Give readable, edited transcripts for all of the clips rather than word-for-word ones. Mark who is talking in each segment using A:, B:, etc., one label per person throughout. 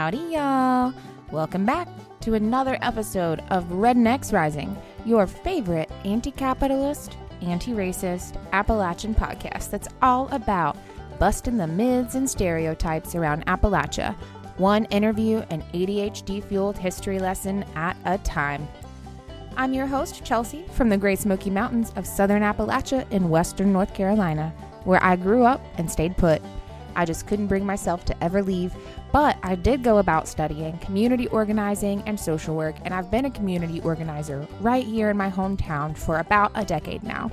A: Howdy, y'all. Welcome back to another episode of Rednecksrising, your favorite anti-capitalist, anti-racist Appalachian podcast that's all about busting the myths and stereotypes around Appalachia, one interview and ADHD-fueled history lesson at a time. I'm your host, Chelsea, from the Great Smoky Mountains of Southern Appalachia in Western North Carolina, where I grew up and stayed put. I just couldn't bring myself to ever leave, but I did go about studying community organizing and social work, and I've been a community organizer right here in my hometown for about a decade now.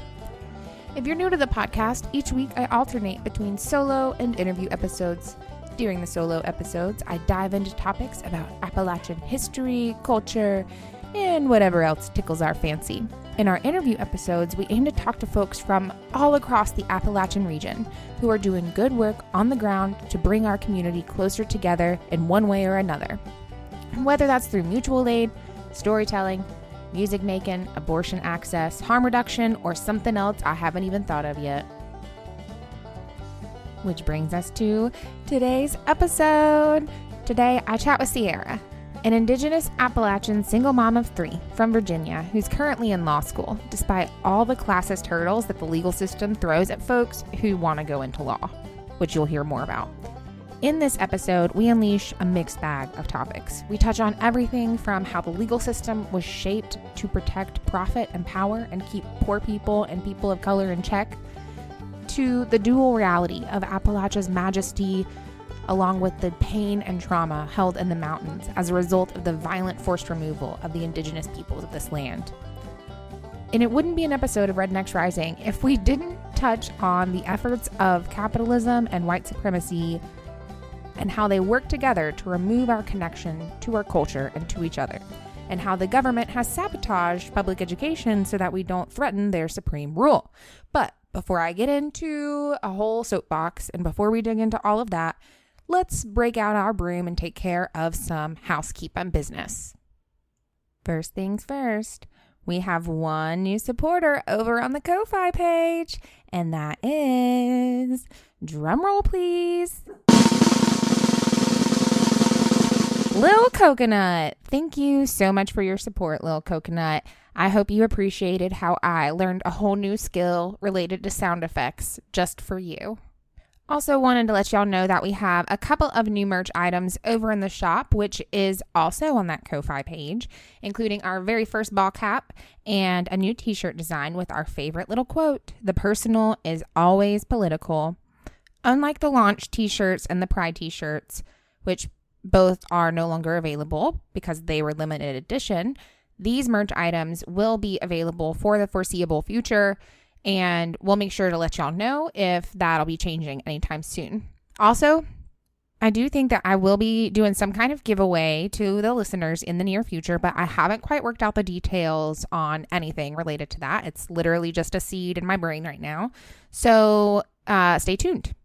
A: If you're new to the podcast, each week I alternate between solo and interview episodes. During the solo episodes, I dive into topics about Appalachian history, culture, and whatever else tickles our fancy. In our interview episodes, we aim to talk to folks from all across the Appalachian region who are doing good work on the ground to bring our community closer together in one way or another. Whether that's through mutual aid, storytelling, music making, abortion access, harm reduction, or something else I haven't even thought of yet. Which brings us to today's episode. Today, I chat with Sierra, an Indigenous Appalachian single mom of 3 from Virginia who's currently in law school, despite all the classist hurdles that the legal system throws at folks who want to go into law, which you'll hear more about. In this episode, we unleash a mixed bag of topics. We touch on everything from how the legal system was shaped to protect profit and power and keep poor people and people of color in check, to the dual reality of Appalachia's majesty, along with the pain and trauma held in the mountains as a result of the violent forced removal of the indigenous peoples of this land. And it wouldn't be an episode of Rednecksrising if we didn't touch on the efforts of capitalism and white supremacy and how they work together to remove our connection to our culture and to each other, and how the government has sabotaged public education so that we don't threaten their supreme rule. But before I get into a whole soapbox and before we dig into all of that, let's break out our broom and take care of some housekeeping business. First things first, we have one new supporter over on the Ko-Fi page, and that is, drumroll please, Lil Coconut. Thank you so much for your support, Lil Coconut. I hope you appreciated how I learned a whole new skill related to sound effects just for you. Also wanted to let y'all know that we have a couple of new merch items over in the shop, which is also on that Ko-Fi page, including our very first ball cap and a new t-shirt design with our favorite little quote, "The personal is always political." Unlike the launch t-shirts and the pride t-shirts, which both are no longer available because they were limited edition, these merch items will be available for the foreseeable future, and we'll make sure to let y'all know if that'll be changing anytime soon. Also, I do think that I will be doing some kind of giveaway to the listeners in the near future, but I haven't quite worked out the details on anything related to that. It's literally just a seed in my brain right now. So stay tuned.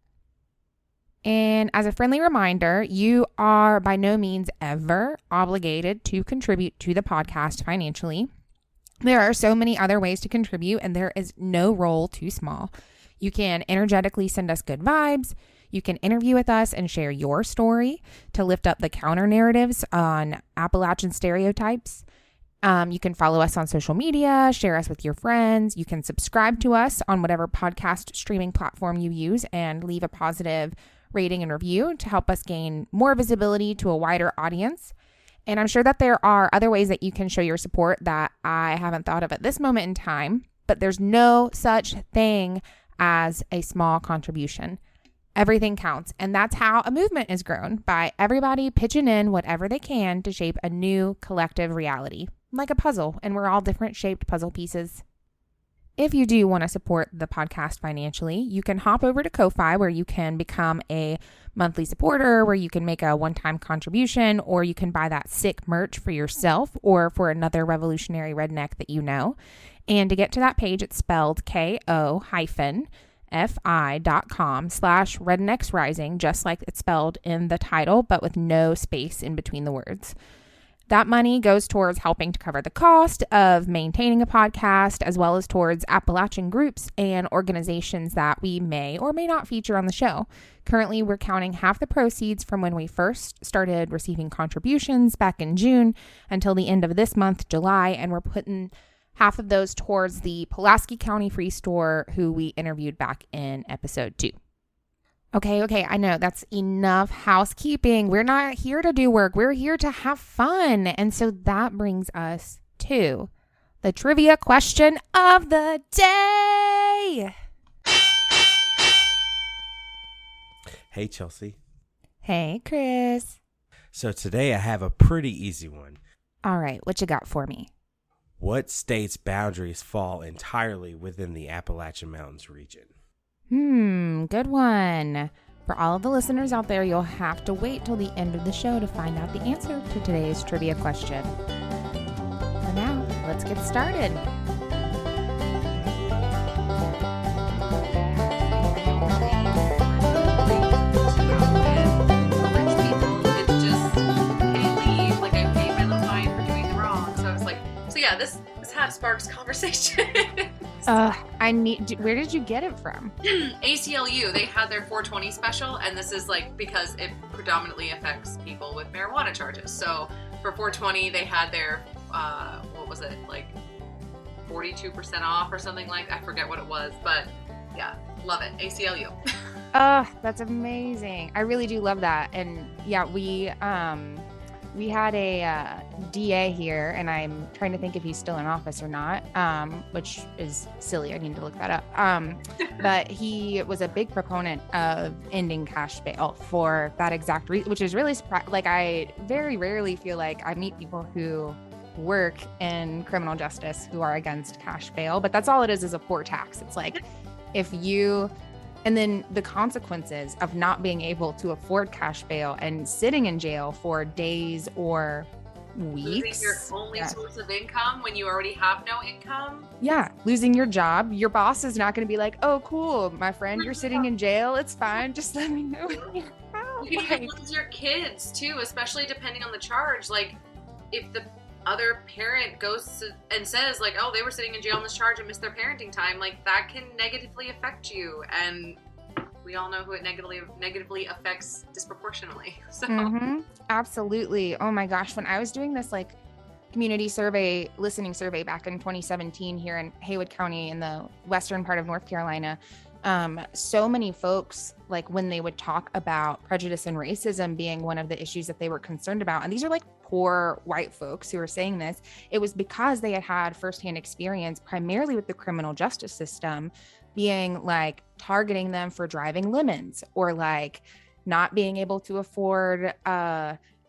A: And as a friendly reminder, you are by no means ever obligated to contribute to the podcast financially. There are so many other ways to contribute, and there is no role too small. You can energetically send us good vibes. You can interview with us and share your story to lift up the counter narratives on Appalachian stereotypes. You can follow us on social media, share us with your friends. You can subscribe to us on whatever podcast streaming platform you use and leave a positive rating and review to help us gain more visibility to a wider audience. And I'm sure that there are other ways that you can show your support that I haven't thought of at this moment in time, but there's no such thing as a small contribution. Everything counts. And that's how a movement is grown, by everybody pitching in whatever they can to shape a new collective reality, like a puzzle, and we're all different shaped puzzle pieces. If you do want to support the podcast financially, you can hop over to Ko-Fi, where you can become a monthly supporter, where you can make a one-time contribution, or you can buy that sick merch for yourself or for another revolutionary redneck that you know. And to get to that page, it's spelled ko-fi.com/rednecksrising, just like it's spelled in the title, but with no space in between the words. That money goes towards helping to cover the cost of maintaining a podcast, as well as towards Appalachian groups and organizations that we may or may not feature on the show. Currently, we're counting half the proceeds from when we first started receiving contributions back in June until the end of this month, July, and we're putting half of those towards the Pulaski County Free Store, who we interviewed back in episode 2. Okay, I know that's enough housekeeping. We're not here to do work. We're here to have fun. And so that brings us to the trivia question of the day.
B: Hey, Chelsea.
A: Hey, Chris.
B: So today I have a pretty easy one.
A: All right, what you got for me?
B: What state's boundaries fall entirely within the Appalachian Mountains region?
A: Good one. For all of the listeners out there, you'll have to wait till the end of the show to find out the answer to today's trivia question. For now, let's get started.
C: This hat sparks conversation.
A: Where did you get it from?
C: ACLU, they had their 420 special, and this is like because it predominantly affects people with marijuana charges. So for 420, they had their, what was it, like 42% off or something like that. I forget what it was, but yeah, love it. ACLU.
A: That's amazing. I really do love that. And yeah, we had a DA here, and I'm trying to think if he's still in office or not, which is silly. I need to look that up. But he was a big proponent of ending cash bail for that exact reason, which is really like I very rarely feel like I meet people who work in criminal justice who are against cash bail, but that's all it is a poor tax. It's like if you... And then the consequences of not being able to afford cash bail and sitting in jail for days or weeks.
C: Losing your only source of income when you already have no income.
A: Yeah, losing your job. Your boss is not going to be like, oh, cool, my friend, you're sitting in jail. It's fine. Just let me know when you're out.
C: You can lose your kids too, especially depending on the charge. Like if the other parent goes and says like, oh, they were sitting in jail on this charge and missed their parenting time, like that can negatively affect you, and we all know who it negatively affects disproportionately. So
A: Absolutely. Oh my gosh, when I was doing this like community survey, listening survey back in 2017 here in Haywood County in the western part of North Carolina, so many folks, like when they would talk about prejudice and racism being one of the issues that they were concerned about, and these are like poor white folks who were saying this, it was because they had had firsthand experience primarily with the criminal justice system being like targeting them for driving lemons or like not being able to afford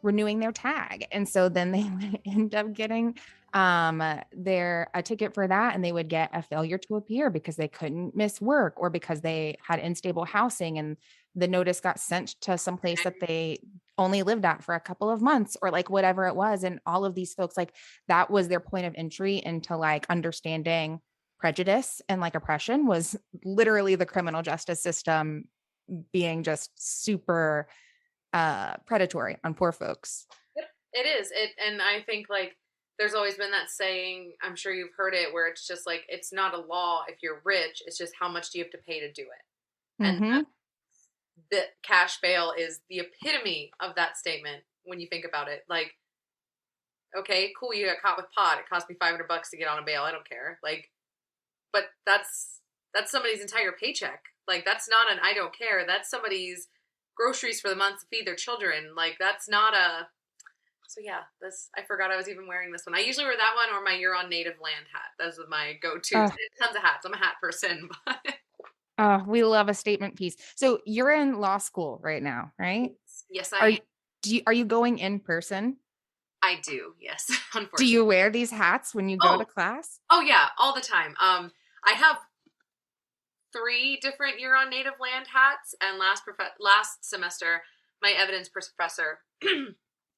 A: renewing their tag. And so then they would end up getting a ticket for that, and they would get a failure to appear because they couldn't miss work or because they had unstable housing and the notice got sent to some place that they only lived at for a couple of months or like whatever it was. And all of these folks, like that was their point of entry into like understanding prejudice and like oppression, was literally the criminal justice system being just super predatory on poor folks.
C: It is. And I think like there's always been that saying, I'm sure you've heard it, where it's just like, it's not a law if you're rich, it's just how much do you have to pay to do it. And the cash bail is the epitome of that statement when you think about it. Like, okay, cool, you got caught with pot, it cost me $500 to get on a bail, I don't care. Like, but that's somebody's entire paycheck. Like, that's not an I don't care, that's somebody's groceries for the month to feed their children. Like, that's not a... So yeah, I forgot I was even wearing this one. I usually wear that one or my You're on Native Land hat. Those are my go-to. Tons of hats. I'm a hat person.
A: We love a statement piece. So you're in law school right now, right?
C: Yes, I am.
A: Are you going in person?
C: I do, yes, unfortunately.
A: Do you wear these hats when you go to class?
C: Oh yeah, all the time. I have 3 different You're on Native Land hats, and last semester, my evidence professor...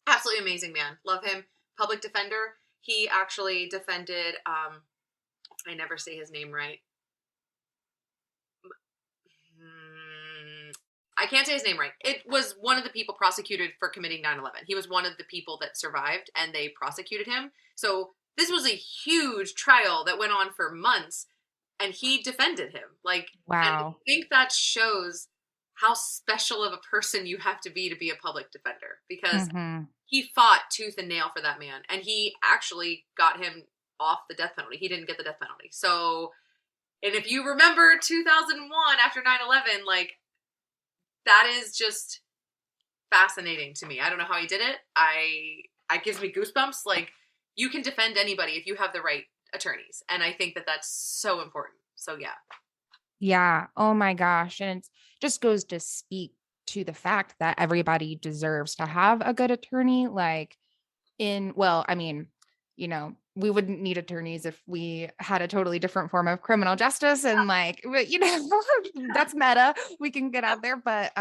C: Absolutely amazing man. Love him. Public defender. He actually defended, I never say his name right. I can't say his name right. It was one of the people prosecuted for committing 9/11. He was one of the people that survived, and they prosecuted him. So this was a huge trial that went on for months, and he defended him. Like, and I
A: Wow.
C: think that shows how special of a person you have to be a public defender, because
A: Mm-hmm.
C: he fought tooth and nail for that man, and he actually got him off the death penalty. He didn't get the death penalty. So, and if you remember 2001 after 9/11, like, that is just fascinating to me. I don't know how he did it. It gives me goosebumps. Like, you can defend anybody if you have the right attorneys, and I think that that's so important. So yeah.
A: Yeah. Oh my gosh. And it just goes to speak to the fact that everybody deserves to have a good attorney. Like, well, I mean, we wouldn't need attorneys if we had a totally different form of criminal justice, and like, that's meta. We can get out there, but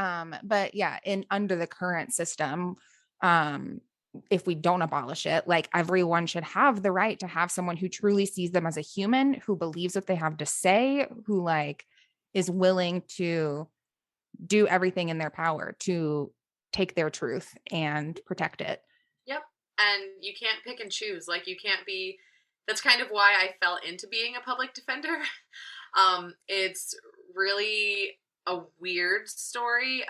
A: yeah, under the current system, if we don't abolish it, like, everyone should have the right to have someone who truly sees them as a human, who believes what they have to say, who like is willing to do everything in their power to take their truth and protect it.
C: Yep. And you can't pick and choose. Like, you can't be. That's kind of why I fell into being a public defender. It's really a weird story.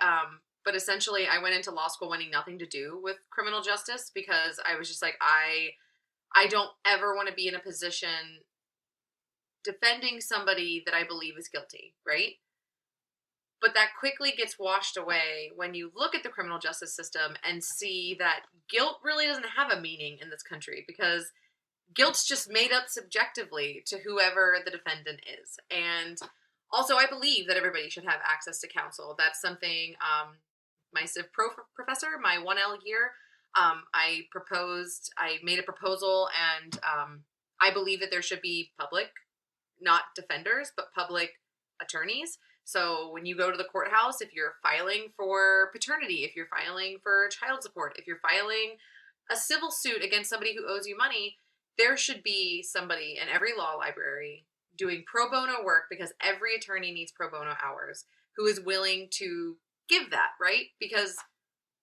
C: But essentially, I went into law school wanting nothing to do with criminal justice, because I was just like, I don't ever want to be in a position defending somebody that I believe is guilty, right? But that quickly gets washed away when you look at the criminal justice system and see that guilt really doesn't have a meaning in this country, because guilt's just made up subjectively to whoever the defendant is. And also, I believe that everybody should have access to counsel. That's something my Civ Pro professor, my 1L year, I made a proposal, and I believe that there should be public, not defenders, but public attorneys. So when you go to the courthouse, if you're filing for paternity, if you're filing for child support, if you're filing a civil suit against somebody who owes you money, there should be somebody in every law library doing pro bono work, because every attorney needs pro bono hours, who is willing to give that, right? Because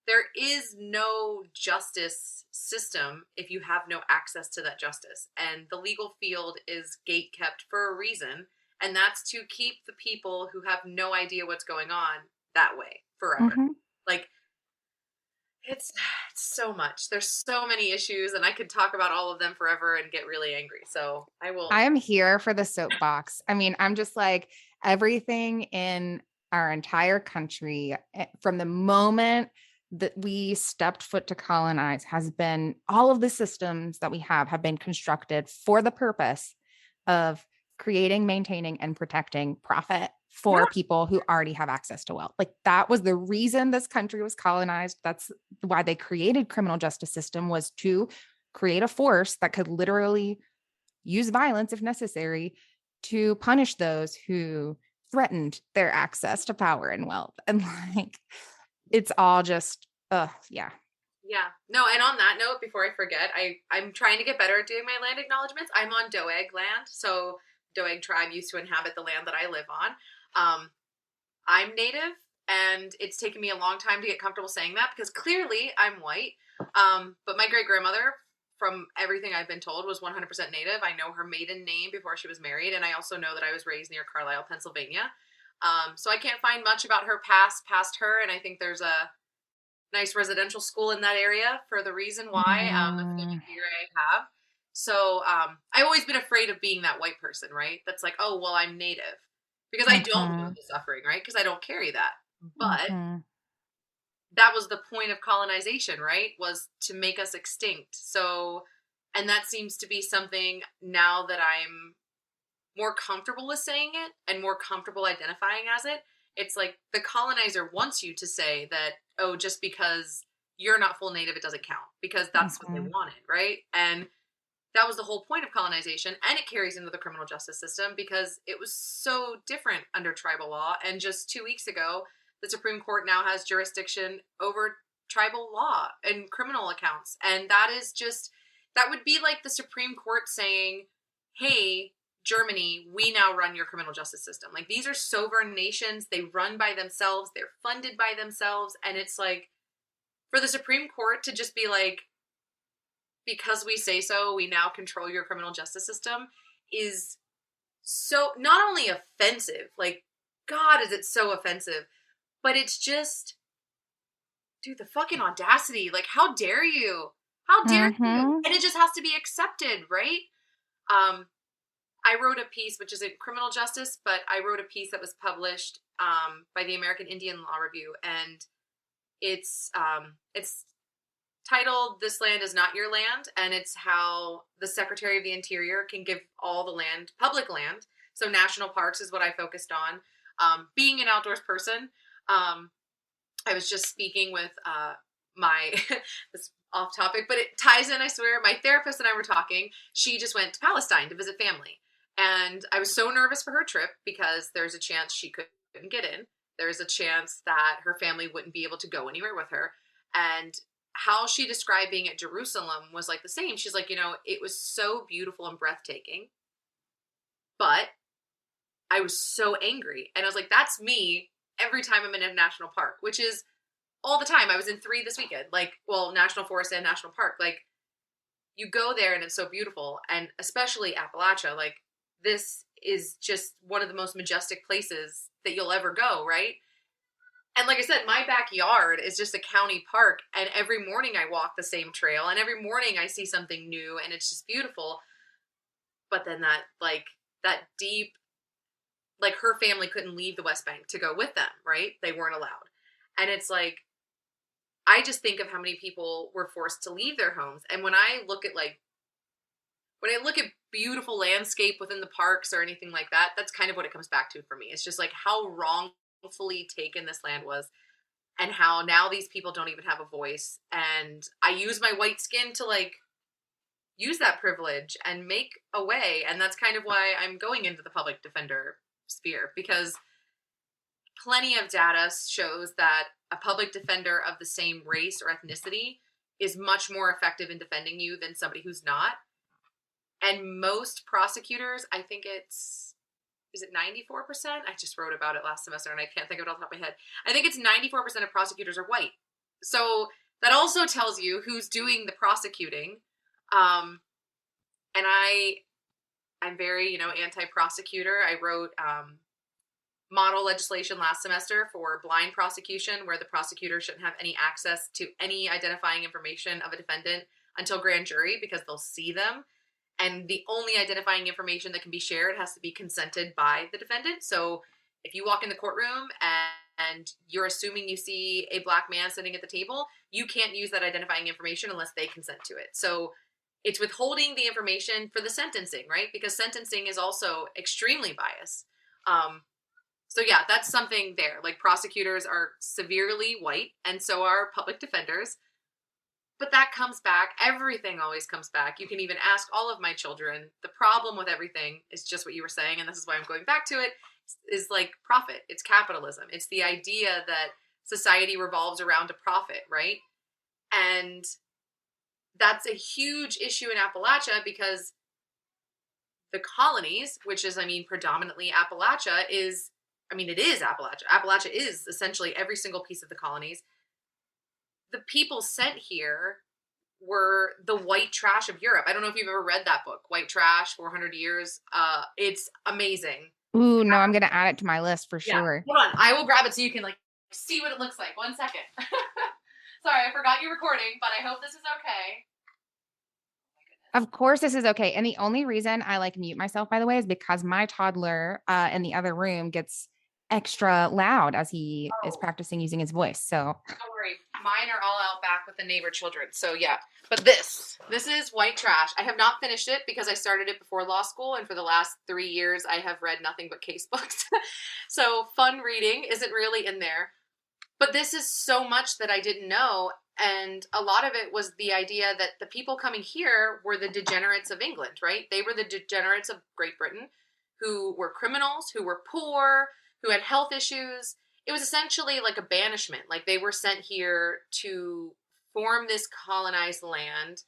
C: there is no justice system if you have no access to that justice. And the legal field is gate kept for a reason. And that's to keep the people who have no idea what's going on that way forever.
A: Mm-hmm.
C: Like, it's so much. There's so many issues, and I could talk about all of them forever and get really angry. So I will.
A: I am here for the soapbox. I mean, I'm just like, everything in our entire country, from the moment that we stepped foot to colonize, has been, all of the systems that we have been constructed for the purpose of creating, maintaining, and protecting profit for people who already have access to wealth. Like, that was the reason this country was colonized. That's why they created criminal justice system, was to create a force that could literally use violence if necessary to punish those who threatened their access to power and wealth. And like, it's all just, yeah.
C: Yeah. No, and on that note, before I forget, I'm trying to get better at doing my land acknowledgements. I'm on Doeg land, so Doeg tribe used to inhabit the land that I live on. I'm Native, and it's taken me a long time to get comfortable saying that, because clearly I'm white. But my great-grandmother, from everything I've been told, was 100% Native. I know her maiden name before she was married, and I also know that I was raised near Carlisle, Pennsylvania. So I can't find much about her past her, and I think there's a nice residential school in that area for the reason why. That's the only fear I have. So I've always been afraid of being that white person, right? That's like, oh, well, I'm Native. Because I don't know the suffering, right? Because I don't carry that. But that was the point of colonization, right? Was to make us extinct. So, and that seems to be something now that I'm more comfortable with saying it and more comfortable identifying as it. It's like the colonizer wants you to say that, oh, just because you're not full Native, it doesn't count, because that's what they wanted, right? And that was the whole point of colonization, and it carries into the criminal justice system, because it was so different under tribal law. And just 2 weeks ago, the Supreme Court now has jurisdiction over tribal law and criminal accounts. And that is just, that would be like the Supreme Court saying, hey, Germany, we now run your criminal justice system. Like, these are sovereign nations. They run by themselves. They're funded by themselves. And it's like, for the Supreme Court to just be like, because we say so, we now control your criminal justice system, is so not only offensive, like, God, is it so offensive, but it's just, dude, the fucking audacity. Like, how dare you? How dare you? And it just has to be accepted, right? I wrote a piece, which isn't criminal justice, but I wrote a piece that was published by the American Indian Law Review, and it's titled "This Land Is Not Your Land," and it's how the Secretary of the Interior can give all the land, public land, so national parks is what I focused on. Being an outdoors person, I was just speaking with my, this off topic, but it ties in, I swear. My therapist and I were talking. She just went to Palestine to visit family. And I was so nervous for her trip because there's a chance she couldn't get in. There's a chance that her family wouldn't be able to go anywhere with her. And how she described being at Jerusalem was like the same. She's like, it was so beautiful and breathtaking, but I was so angry. And I was like, that's me every time I'm in a national park, which is all the time. I was in 3 this weekend, national forest and national park. Like, you go there and it's so beautiful. And especially Appalachia, like, this is just one of the most majestic places that you'll ever go, right? And like I said, my backyard is just a county park, and every morning I walk the same trail, and every morning I see something new, and it's just beautiful. But then that deep, like, her family couldn't leave the West Bank to go with them, right? They weren't allowed. And it's like, I just think of how many people were forced to leave their homes. And when I look at beautiful landscape within the parks or anything like that, that's kind of what it comes back to for me. It's just like how wrongfully taken this land was, and how now these people don't even have a voice. And I use my white skin to, like, use that privilege and make a way. And that's kind of why I'm going into the public defender sphere, because plenty of data shows that a public defender of the same race or ethnicity is much more effective in defending you than somebody who's not. And most prosecutors, I think is it 94%? I just wrote about it last semester and I can't think of it off the top of my head. I think it's 94% of prosecutors are white. So that also tells you who's doing the prosecuting. And I'm very, anti-prosecutor. I wrote model legislation last semester for blind prosecution, where the prosecutor shouldn't have any access to any identifying information of a defendant until grand jury, because they'll see them. And the only identifying information that can be shared has to be consented by the defendant. So if you walk in the courtroom and you're assuming you see a black man sitting at the table, you can't use that identifying information unless they consent to it. So it's withholding the information for the sentencing, right? Because sentencing is also extremely biased. So yeah, that's something there. Like, prosecutors are severely white, and so are public defenders. But that comes back. Everything always comes back. You can even ask all of my children. The problem with everything is just what you were saying, and this is why I'm going back to it, is like profit. It's capitalism. It's the idea that society revolves around a profit, right? And that's a huge issue in Appalachia, because the colonies, which is, predominantly Appalachia, it is Appalachia. Appalachia is essentially every single piece of the colonies. The people sent here were the white trash of Europe. I don't know if you've ever read that book, White Trash, 400 Years. It's amazing.
A: Ooh, no, I'm going to add it to my list for sure.
C: Hold on. I will grab it so you can, like, see what it looks like. 1 second. Sorry, I forgot you're recording, but I hope this is okay.
A: Of course this is okay. And the only reason I mute myself, by the way, is because my toddler in the other room gets extra loud as he is practicing using his voice. So
C: don't worry, mine are all out back with the neighbor children. So yeah, but this is White Trash. I have not finished it because I started it before law school, and for the last 3 years I have read nothing but case books. So fun reading isn't really in there, but this is so much that I didn't know. And a lot of it was the idea that the people coming here were the degenerates of England, right? They were the degenerates of Great Britain, who were criminals, who were poor, who had health issues. It was essentially like a banishment. Like, they were sent here to form this colonized land.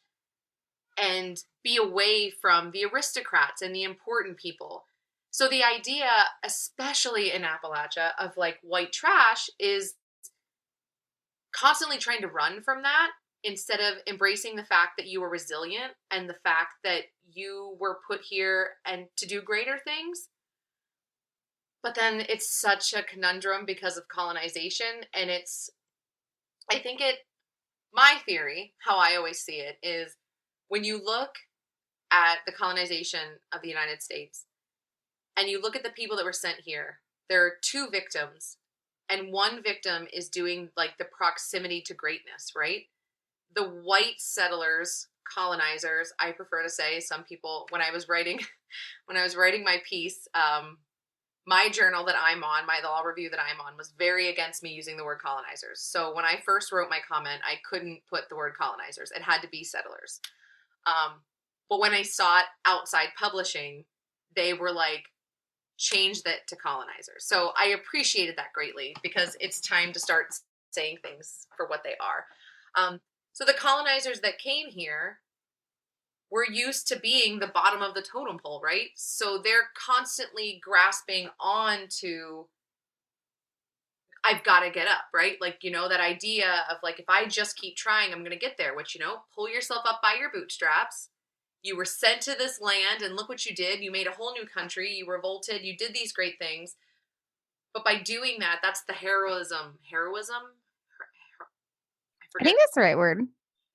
C: and be away from the aristocrats and the important people. So the idea, especially in Appalachia, of like white trash is constantly trying to run from that instead of embracing the fact that you were resilient and the fact that you were put here and to do greater things. But then it's such a conundrum because of colonization. And I think my theory, how I always see it, is when you look at the colonization of the United States and you look at the people that were sent here, there are two victims, and one victim is doing like the proximity to greatness, right? The white settlers, colonizers, I prefer to say, some people, when I was writing my piece, my journal that I'm on, the law review that I'm on, was very against me using the word colonizers. So when I first wrote my comment, I couldn't put the word colonizers. It had to be settlers. But when I saw it outside publishing, they were like, change that to colonizers. So I appreciated that greatly because it's time to start saying things for what they are. So the colonizers that came here were used to being the bottom of the totem pole, right? So they're constantly grasping on to, I've got to get up, right? Like, that idea of like, if I just keep trying, I'm going to get there, which, pull yourself up by your bootstraps. You were sent to this land and look what you did. You made a whole new country. You revolted. You did these great things. But by doing that, that's the heroism. Heroism?
A: I think that's the right word.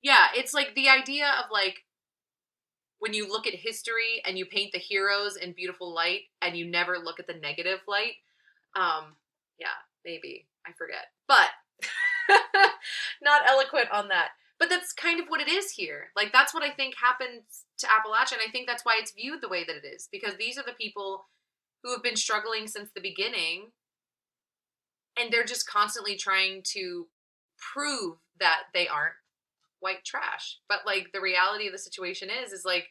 C: Yeah. It's like the idea of like, when you look at history and you paint the heroes in beautiful light and you never look at the negative light. Yeah, maybe. I forget. But not eloquent on that. But that's kind of what it is here. Like, that's what I think happens to Appalachia. And I think that's why it's viewed the way that it is. Because these are the people who have been struggling since the beginning. And they're just constantly trying to prove that they aren't white trash. But, like, the reality of the situation is like,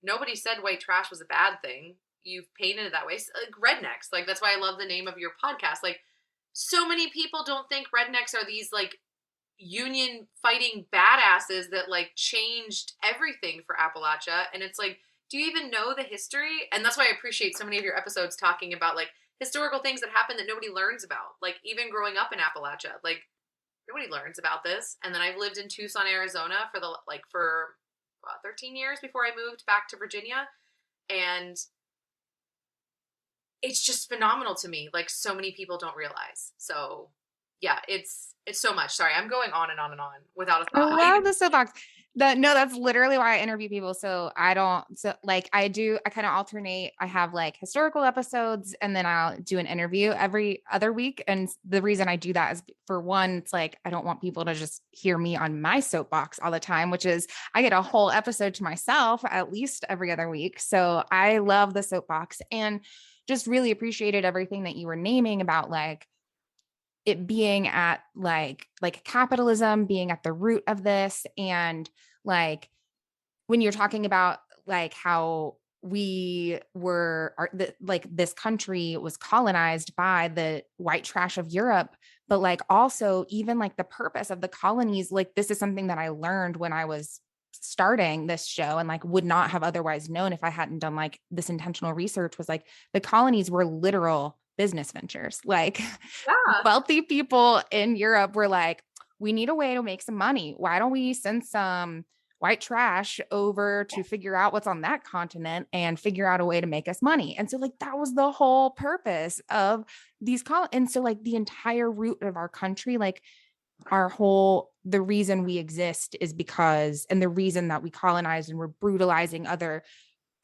C: nobody said white trash was a bad thing. You've painted it that way. Like, rednecks. Like, that's why I love the name of your podcast. Like, so many people don't think rednecks are these, like, union fighting badasses that like changed everything for Appalachia. And it's like, do you even know the history? And that's why I appreciate so many of your episodes talking about like historical things that happen that nobody learns about. Like, even growing up in Appalachia, like, nobody learns about this. And then I've lived in Tucson, Arizona for 13 years before I moved back to Virginia. And it's just phenomenal to me. Like, so many people don't realize. So yeah, it's so much. Sorry, I'm going on and on and on without a thought.
A: I love the soapbox. That's literally why I interview people. So I kind of alternate. I have like historical episodes and then I'll do an interview every other week. And the reason I do that is, for one, it's like, I don't want people to just hear me on my soapbox all the time, which is I get a whole episode to myself at least every other week. So I love the soapbox and just really appreciated everything that you were naming about like it being at like capitalism being at the root of this. And like, when you're talking about like how this country was colonized by the white trash of Europe, but like also even like the purpose of the colonies, like this is something that I learned when I was starting this show and like would not have otherwise known if I hadn't done like this intentional research, was like the colonies were literal business ventures. Like, wealthy people in Europe were like, we need a way to make some money. Why don't we send some white trash over to figure out what's on that continent and figure out a way to make us money? And so like, that was the whole purpose of these and so like the entire root of our country, like the reason we exist is because, and the reason that we colonized and we're brutalizing other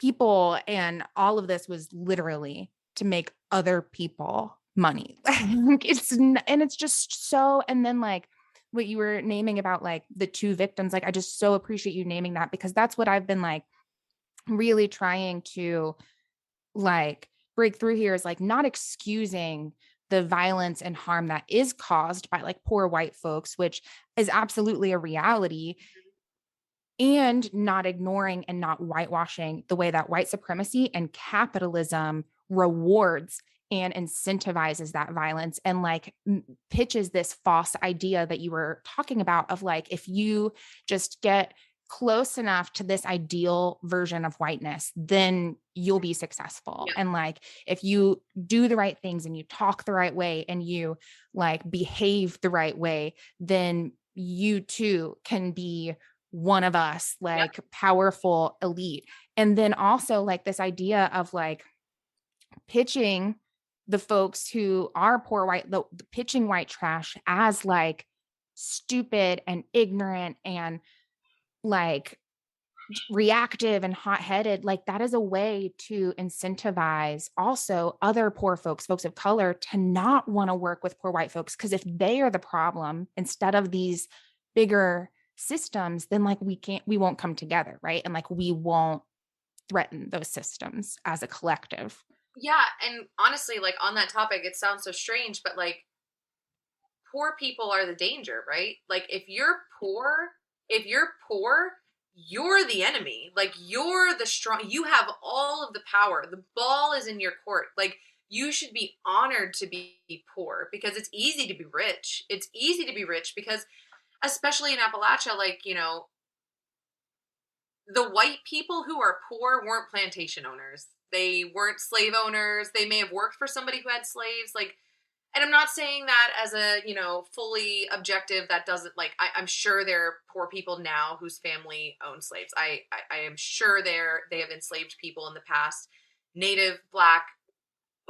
A: people. And all of this was literally to make other people money. It's just so, and then like what you were naming about like the two victims, like I just so appreciate you naming that, because that's what I've been like really trying to like break through here, is like not excusing the violence and harm that is caused by like poor white folks, which is absolutely a reality, and not ignoring and not whitewashing the way that white supremacy and capitalism rewards and incentivizes that violence, and like pitches this false idea that you were talking about of like, if you just get close enough to this ideal version of whiteness, then you'll be successful.
C: Yeah.
A: And like, if you do the right things and you talk the right way and you like behave the right way, then you too can be one of us, like powerful elite. And then also like this idea of like pitching the folks who are poor white, the pitching white trash as like stupid and ignorant and like reactive and hot-headed, like that is a way to incentivize also other poor folks, folks of color, to not want to work with poor white folks. Because if they are the problem instead of these bigger systems, then like we won't come together, right? And like we won't threaten those systems as a collective.
C: Yeah, and honestly, like on that topic, it sounds so strange, but like poor people are the danger, right? Like if you're poor, you're the enemy. Like you're the strong, you have all of the power. The ball is in your court. Like you should be honored to be poor because it's easy to be rich. It's easy to be rich because especially in Appalachia, like, you know, the white people who are poor weren't plantation owners. They weren't slave owners. They may have worked for somebody who had slaves. Like, and I'm not saying that as a, you know, fully objective, that doesn't like, I'm sure there are poor people now whose family owned slaves. I am sure they have enslaved people in the past, Native, Black,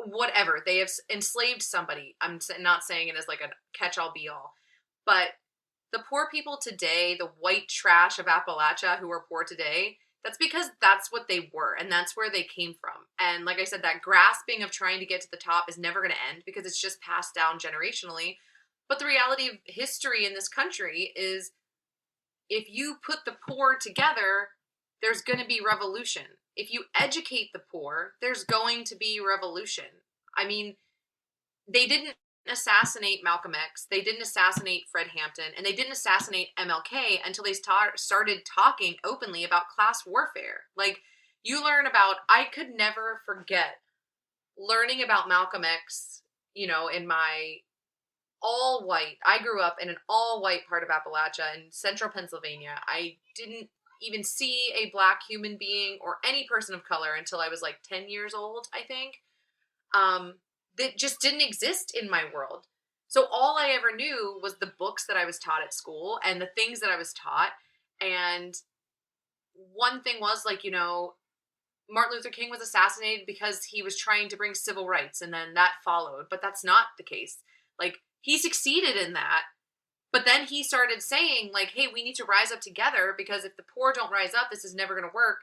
C: whatever. They have enslaved somebody. I'm not saying it as like a catch-all be-all, but the poor people today, the white trash of Appalachia who are poor today, that's because that's what they were and that's where they came from. And like I said, that grasping of trying to get to the top is never going to end because it's just passed down generationally. But the reality of history in this country is if you put the poor together, there's going to be revolution. If you educate the poor, there's going to be revolution. I mean, they didn't assassinate Malcolm X, they didn't assassinate Fred Hampton, and they didn't assassinate MLK until they started talking openly about class warfare. Like, you learn about, I could never forget learning about Malcolm X, you know, in my all white, I grew up in an all white part of Appalachia in central Pennsylvania. I didn't even see a Black human being or any person of color until I was like 10 years old, I think. That just didn't exist in my world. So all I ever knew was the books that I was taught at school and the things that I was taught. And one thing was like, you know, Martin Luther King was assassinated because he was trying to bring civil rights, and then that followed. But that's not the case. Like, he succeeded in that. But then he started saying like, hey, we need to rise up together because if the poor don't rise up, this is never going to work.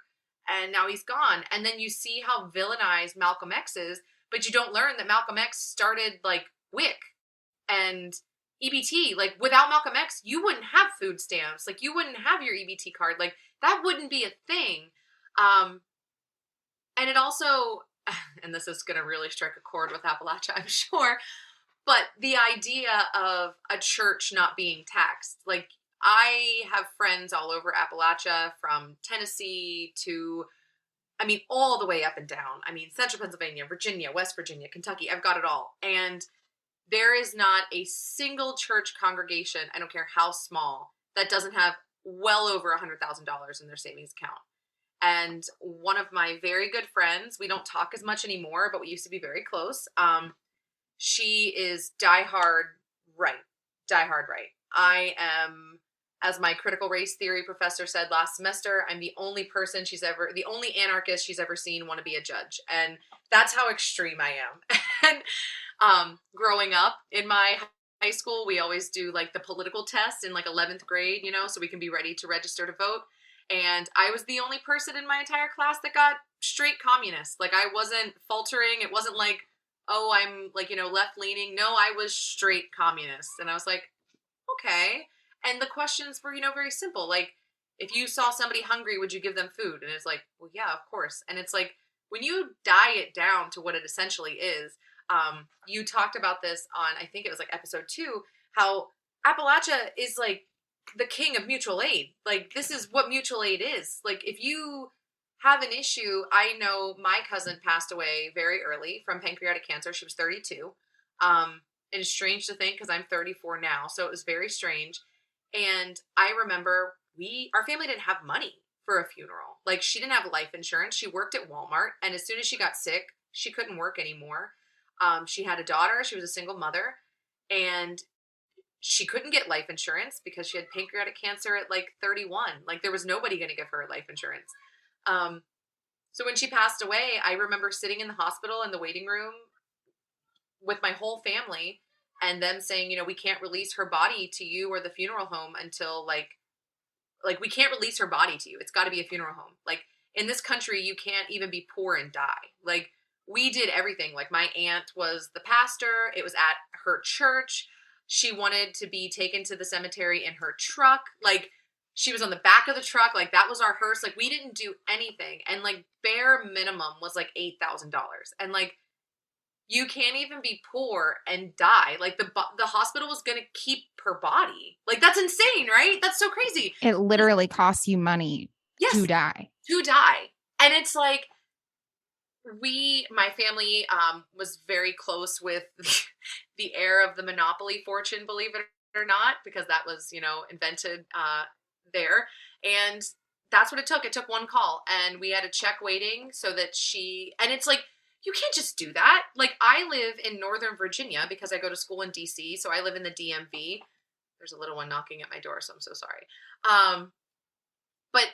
C: And now he's gone. And then you see how villainized Malcolm X is. But you don't learn that Malcolm X started like WIC and EBT. Like without Malcolm X, you wouldn't have food stamps. Like you wouldn't have your EBT card. Like that wouldn't be a thing. And it also, and this is going to really strike a chord with Appalachia, I'm sure, but the idea of a church not being taxed. Like I have friends all over Appalachia from Tennessee to, I mean, all the way up and down. I mean, central Pennsylvania, Virginia, West Virginia, Kentucky, I've got it all. And there is not a single church congregation, I don't care how small, that doesn't have well over $100,000 in their savings account. And one of my very good friends, we don't talk as much anymore, but we used to be very close. She is diehard right. I am, as my critical race theory professor said last semester, I'm the only anarchist she's ever seen want to be a judge. And that's how extreme I am. And growing up in my high school, we always do like the political test in like 11th grade, you know, so we can be ready to register to vote. And I was the only person in my entire class that got straight communist. Like I wasn't faltering. It wasn't like, oh, I'm like, you know, left leaning. No, I was straight communist. And I was like, okay. And the questions were, you know, very simple. Like, if you saw somebody hungry, would you give them food? And it's like, well, yeah, of course. And it's like, when you diet it down to what it essentially is, you talked about this on, I think it was like episode 2, how Appalachia is like the king of mutual aid. Like, this is what mutual aid is. Like, if you have an issue, I know my cousin passed away very early from pancreatic cancer. She was 32. It is strange to think because I'm 34 now. So it was very strange. And I remember our family didn't have money for a funeral. Like, she didn't have life insurance. She worked at Walmart, and as soon as she got sick, she couldn't work anymore. She had a daughter. She was a single mother, and she couldn't get life insurance because she had pancreatic cancer at like 31. Like, there was nobody going to give her life insurance. So when she passed away, I remember sitting in the hospital in the waiting room with my whole family and them saying, you know, we can't release her body to you or the funeral home until like we can't release her body to you. It's got to be a funeral home. Like, in this country, you can't even be poor and die. Like, we did everything. Like, my aunt was the pastor. It was at her church. She wanted to be taken to the cemetery in her truck. Like, she was on the back of the truck. Like, that was our hearse. Like, we didn't do anything. And like, bare minimum was like $8,000. And like, you can't even be poor and die. Like, the hospital was going to keep her body. Like, that's insane, right? That's so crazy.
A: It literally costs you money to die.
C: To die. And it's like, my family was very close with the heir of the Monopoly fortune, believe it or not, because that was, you know, invented there. And that's what it took. It took one call, and we had a check waiting so that and it's like, you can't just do that. Like, I live in Northern Virginia because I go to school in DC, so I live in the DMV. There's a little one knocking at my door, so I'm so sorry. But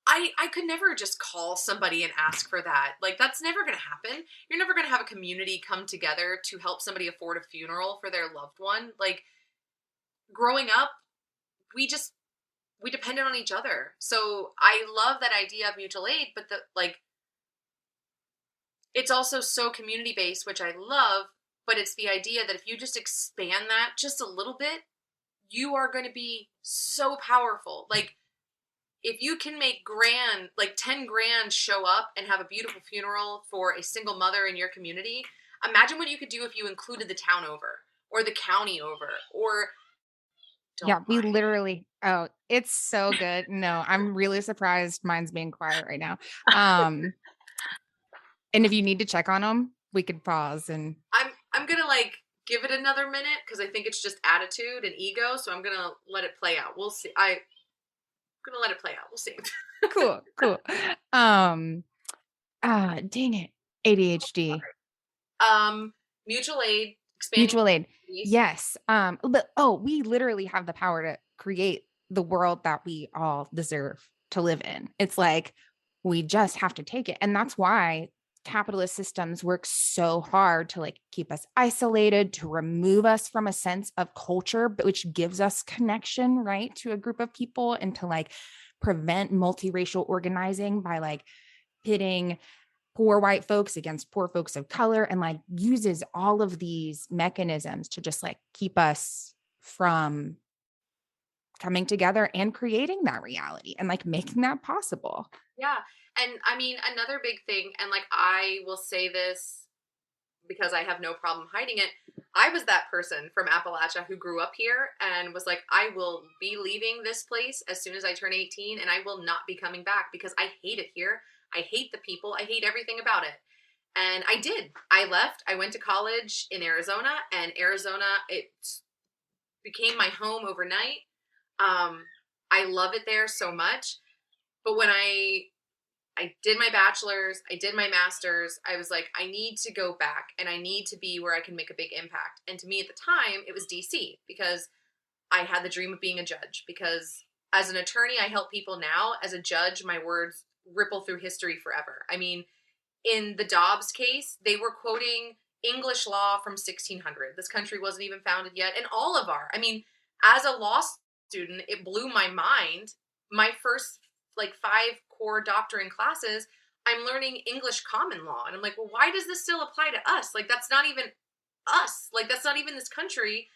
C: I could never just call somebody and ask for that. Like, that's never going to happen. You're never going to have a community come together to help somebody afford a funeral for their loved one. Like, growing up, we depended on each other. So I love that idea of mutual aid, but it's also so community-based, which I love, but it's the idea that if you just expand that just a little bit, you are going to be so powerful. Like, if you can make 10 grand show up and have a beautiful funeral for a single mother in your community, imagine what you could do if you included the town over or the county over or...
A: we literally, it's so good. No, I'm really surprised mine's being quiet right now. And if you need to check on them, we could pause and...
C: I'm going to like give it another minute because I think it's just attitude and ego. So I'm going to let it play out. We'll see. I'm going to let it play out. We'll see.
A: Cool. Dang it. ADHD.
C: Mutual aid.
A: Mutual aid. Yes. We literally have the power to create the world that we all deserve to live in. It's like, we just have to take it. And that's why capitalist systems work so hard to like keep us isolated, to remove us from a sense of culture, but which gives us connection, right, to a group of people, and to like prevent multiracial organizing by like pitting poor white folks against poor folks of color, and like uses all of these mechanisms to just like keep us from coming together and creating that reality and like making that possible.
C: Yeah. And I mean, another big thing, and like, I will say this because I have no problem hiding it. I was that person from Appalachia who grew up here and was like, I will be leaving this place as soon as I turn 18, and I will not be coming back because I hate it here. I hate the people. I hate everything about it. And I did. I left. I went to college in Arizona, and Arizona, it became my home overnight. I love it there so much. But when I did my bachelor's, I did my master's, I was like, I need to go back and I need to be where I can make a big impact. And to me at the time, it was DC, because I had the dream of being a judge. Because as an attorney, I help people now. As a judge, my words ripple through history forever. I mean, in the Dobbs case, they were quoting English law from 1600. This country wasn't even founded yet. And I mean, as a law student, it blew my mind. My first 5 core doctrine classes, I'm learning English common law. And I'm like, well, why does this still apply to us? Like, that's not even us. Like, that's not even this country.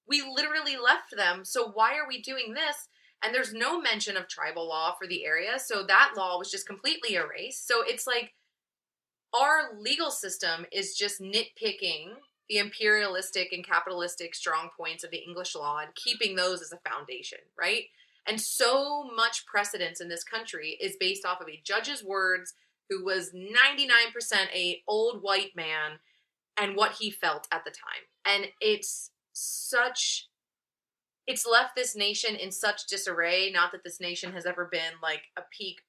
C: We literally left them. So why are we doing this? And there's no mention of tribal law for the area. So that law was just completely erased. So it's like, our legal system is just nitpicking the imperialistic and capitalistic strong points of the English law and keeping those as a foundation, right? And so much precedence in this country is based off of a judge's words, who was 99% a old white man, and what he felt at the time. And it's such it's left this nation in such disarray. Not that this nation has ever been like a peak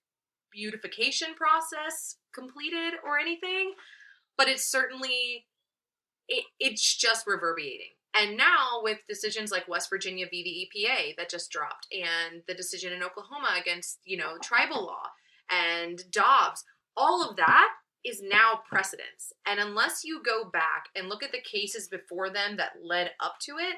C: beautification process completed or anything, but it's certainly, it's just reverberating. And now with decisions like West Virginia v. the EPA that just dropped, and the decision in Oklahoma against, tribal law and Dobbs, all of that is now precedence. And unless you go back and look at the cases before them that led up to it,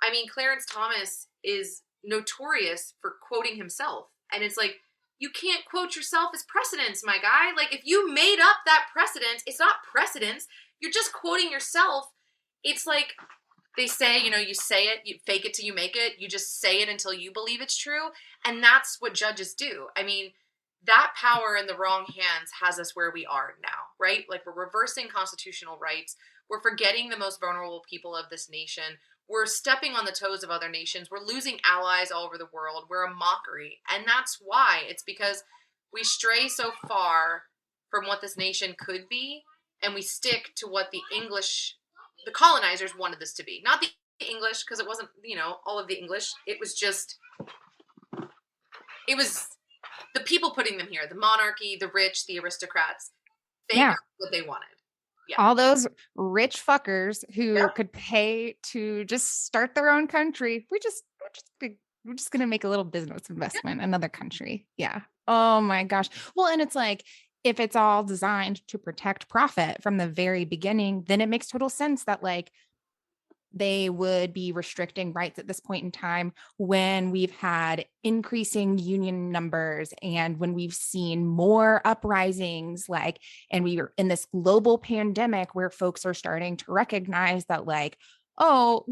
C: I mean, Clarence Thomas is notorious for quoting himself. And it's like, you can't quote yourself as precedence, my guy. Like, if you made up that precedence, it's not precedence. You're just quoting yourself. It's like they say, you say it, you fake it till you make it. You just say it until you believe it's true. And that's what judges do. I mean, that power in the wrong hands has us where we are now, right? Like, we're reversing constitutional rights. We're forgetting the most vulnerable people of this nation. We're stepping on the toes of other nations. We're losing allies all over the world. We're a mockery. And that's why. It's because we stray so far from what this nation could be, and we stick to what the colonizers wanted this to be. Not the English, because it wasn't, all of the English. It was the people putting them here, the monarchy, the rich, the aristocrats. They got what they wanted.
A: Yeah. All those rich fuckers who could pay to just start their own country. We're just going to make a little business investment in another country. Yeah. Oh my gosh. Well, and it's like, if it's all designed to protect profit from the very beginning, then it makes total sense that like they would be restricting rights at this point in time when we've had increasing union numbers and when we've seen more uprisings, and we were in this global pandemic where folks are starting to recognize that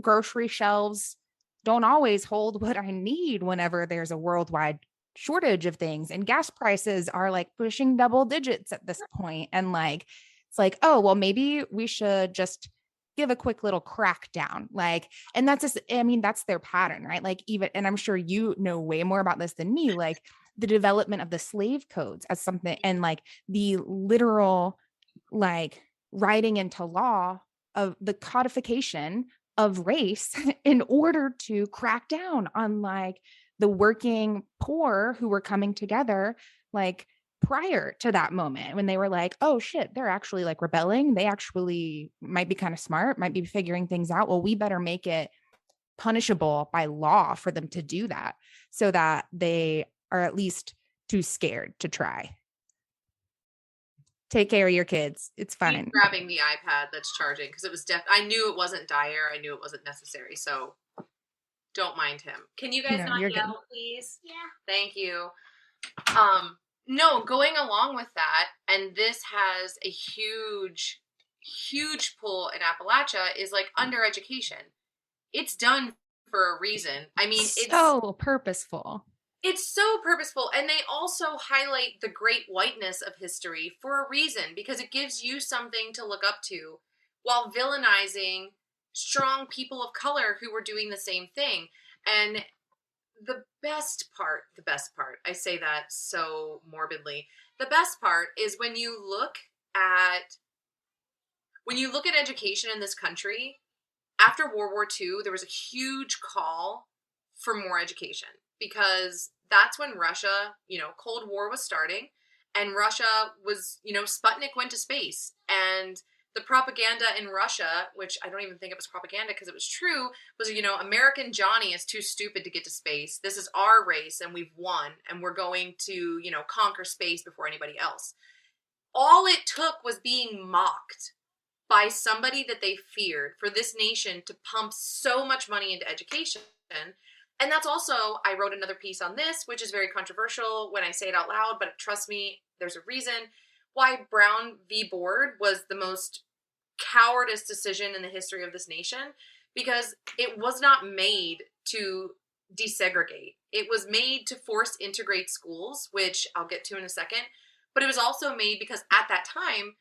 A: grocery shelves don't always hold what I need whenever there's a worldwide shortage of things, and gas prices are pushing double digits at this point. And it's maybe we should just give a quick little crackdown. And that's just, that's their pattern, right? And I'm sure you know way more about this than me, the development of the slave codes as something, and the literal, writing into law of the codification of race in order to crack down on the working poor who were coming together, prior to that moment when they were oh shit, they're actually rebelling. They actually might be kind of smart, might be figuring things out. Well, we better make it punishable by law for them to do that so that they are at least too scared to try. Take care of your kids. It's fine.
C: He's grabbing the iPad that's charging because it was I knew it wasn't dire. I knew it wasn't necessary. So don't mind him. Can you guys not yell, good. Please? Yeah. Thank you. No, going along with that, and this has a huge, huge pull in Appalachia, is undereducation. It's done for a reason. I mean, it's
A: so purposeful.
C: It's so purposeful. And they also highlight the great whiteness of history for a reason, because it gives you something to look up to while villainizing strong people of color who were doing the same thing. And the best part, I say that so morbidly, the best part is when you look at education in this country, after World War II, there was a huge call for more education, because that's when Russia, Cold War was starting, and Russia was, Sputnik went to space, and the propaganda in Russia, which I don't even think it was propaganda because it was true, was, American Johnny is too stupid to get to space. This is our race and we've won and we're going to, conquer space before anybody else. All it took was being mocked by somebody that they feared for this nation to pump so much money into education. And that's also, I wrote another piece on this, which is very controversial when I say it out loud, but trust me, there's a reason why Brown v. Board was the most cowardice decision in the history of this nation, because it was not made to desegregate. It was made to force integrate schools, which I'll get to in a second, but it was also made because at that time,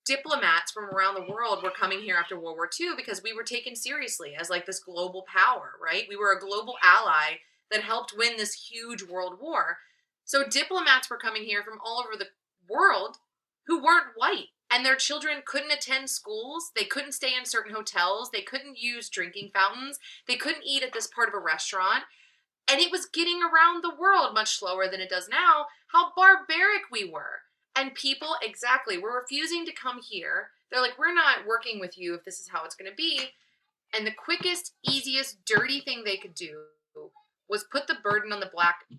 C: diplomats from around the world were coming here after World War II because we were taken seriously as this global power, right? We were a global ally that helped win this huge world war. So diplomats were coming here from all over the world who weren't white. and their children couldn't attend schools. They couldn't stay in certain hotels. They couldn't use drinking fountains. They couldn't eat at this part of a restaurant. And it was getting around the world much slower than it does now, how barbaric we were. And people, exactly, were refusing to come here. They're like, we're not working with you if this is how it's going to be. And the quickest, easiest, dirty thing they could do was put the burden on the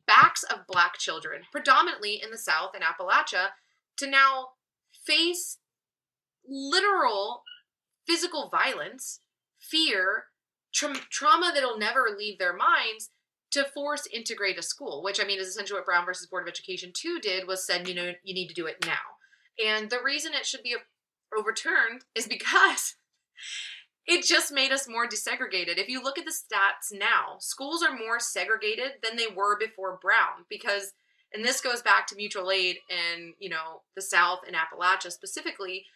C: backs of Black children, predominantly in the South and Appalachia, to now face literal physical violence, fear, trauma that'll never leave their minds, to force integrate a school, which, I mean, is essentially what Brown versus Board of Education 2 did, was said, you know, you need to do it now. And the reason it should be overturned is because it just made us more desegregated. If you look at the stats now, schools are more segregated than they were before Brown, because, and this goes back to mutual aid and, you know, the South and Appalachia specifically,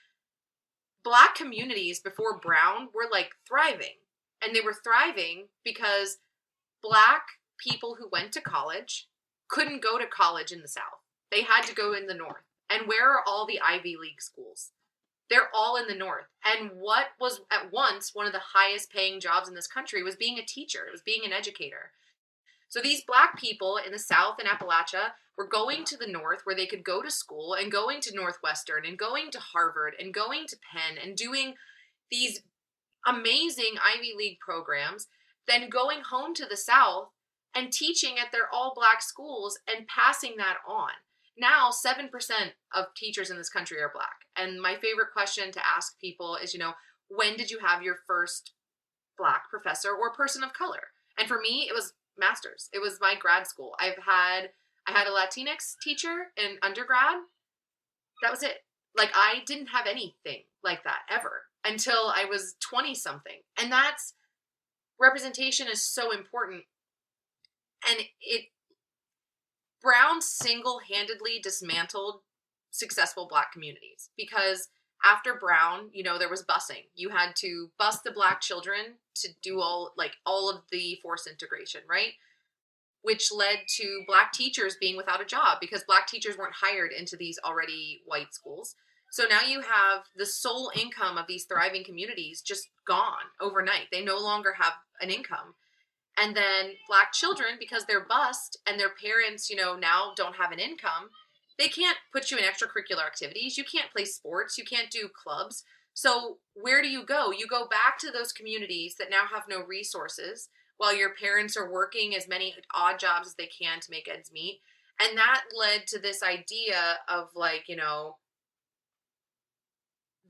C: Black communities before Brown were like thriving. And they were thriving because Black people who went to college couldn't go to college in the South. They had to go in the North. And where are all the Ivy League schools? They're all in the North. And what was at once one of the highest paying jobs in this country was being a teacher. It was being an educator. So these Black people in the South and Appalachia were going to the North where they could go to school, and going to Northwestern and going to Harvard and going to Penn and doing these amazing Ivy League programs, then going home to the South and teaching at their all Black schools and passing that on. Now, 7% of teachers in this country are Black. And my favorite question to ask people is, you know, when did you have your first Black professor or person of color? And for me, it was master's. It was my grad school. I had a Latinx teacher in undergrad. That was it. Like, I didn't have anything like that ever until I was 20 something. And that's, representation is so important. And Brown single-handedly dismantled successful Black communities, because after Brown, you know, there was busing. You had to bus the Black children to do all of the forced integration, right? Which led to Black teachers being without a job because Black teachers weren't hired into these already white schools. So now you have the sole income of these thriving communities just gone overnight. They no longer have an income. And then Black children, because they're bused and their parents, you know, now don't have an income, they can't put you in extracurricular activities. You can't play sports. You can't do clubs. So where do you go? You go back to those communities that now have no resources while your parents are working as many odd jobs as they can to make ends meet. And that led to this idea of, like, you know,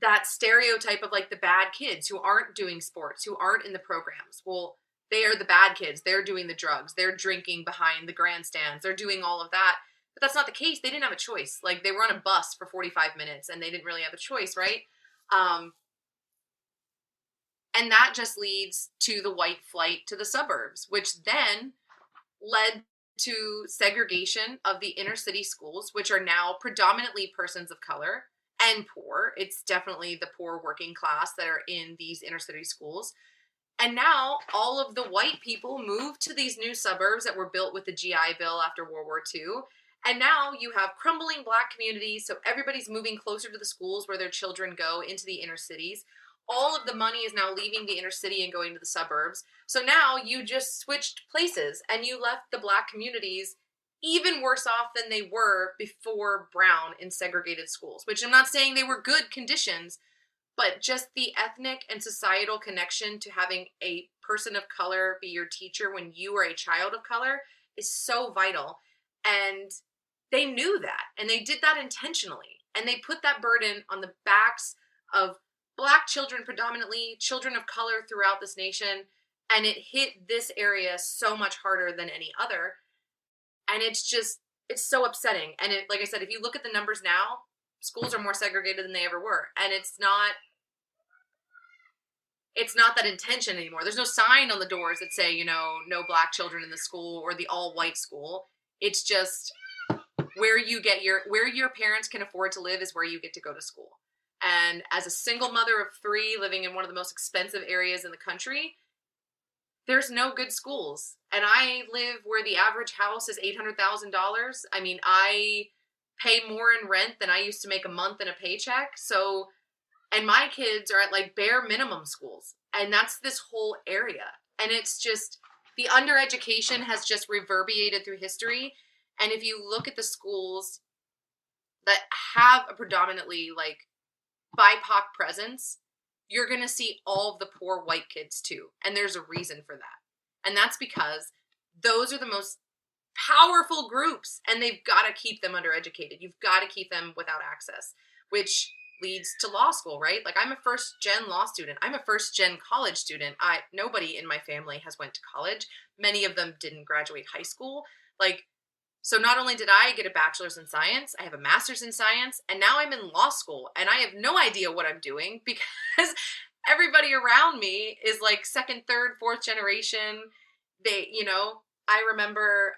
C: that stereotype of like the bad kids who aren't doing sports, who aren't in the programs. Well, they are the bad kids. They're doing the drugs. They're drinking behind the grandstands. They're doing all of that. But that's not the case. They didn't have a choice. Like, they were on a bus for 45 minutes and they didn't really have a choice, right? And that just leads to the white flight to the suburbs, which then led to segregation of the inner city schools, which are now predominantly persons of color and poor. It's definitely the poor working class that are in these inner city schools. And now all of the white people moved to these new suburbs that were built with the GI Bill after World War II. And now you have crumbling Black communities, so everybody's moving closer to the schools where their children go, into the inner cities. All of the money is now leaving the inner city and going to the suburbs. So now you just switched places and you left the Black communities even worse off than they were before Brown in segregated schools, which I'm not saying they were good conditions, but just the ethnic and societal connection to having a person of color be your teacher when you are a child of color is so vital. And they knew that, and they did that intentionally. And they put that burden on the backs of Black children, predominantly children of color throughout this nation. And it hit this area so much harder than any other. And it's so upsetting. And it, like I said, if you look at the numbers now, schools are more segregated than they ever were. And it's not that intention anymore. There's no sign on the doors that say, you know, no Black children in the school or the all white school. It's just where your parents can afford to live is where you get to go to school. And as a single mother of 3 living in one of the most expensive areas in the country, there's no good schools. And I live where the average house is $800,000. I mean, I pay more in rent than I used to make a month in a paycheck. So, and my kids are at like bare minimum schools. And that's this whole area. And it's just, the undereducation has just reverberated through history. And if you look at the schools that have a predominantly like BIPOC presence, you're going to see all of the poor white kids too. And there's a reason for that. And that's because those are the most powerful groups, and they've got to keep them undereducated. You've got to keep them without access, which leads to law school, right? Like, I'm a first-gen law student. I'm a first-gen college student. Nobody in my family has went to college. Many of them didn't graduate high school. Like, so not only did I get a bachelor's in science, I have a master's in science, and now I'm in law school, and I have no idea what I'm doing because everybody around me is like second, third, fourth generation. They, you know, I remember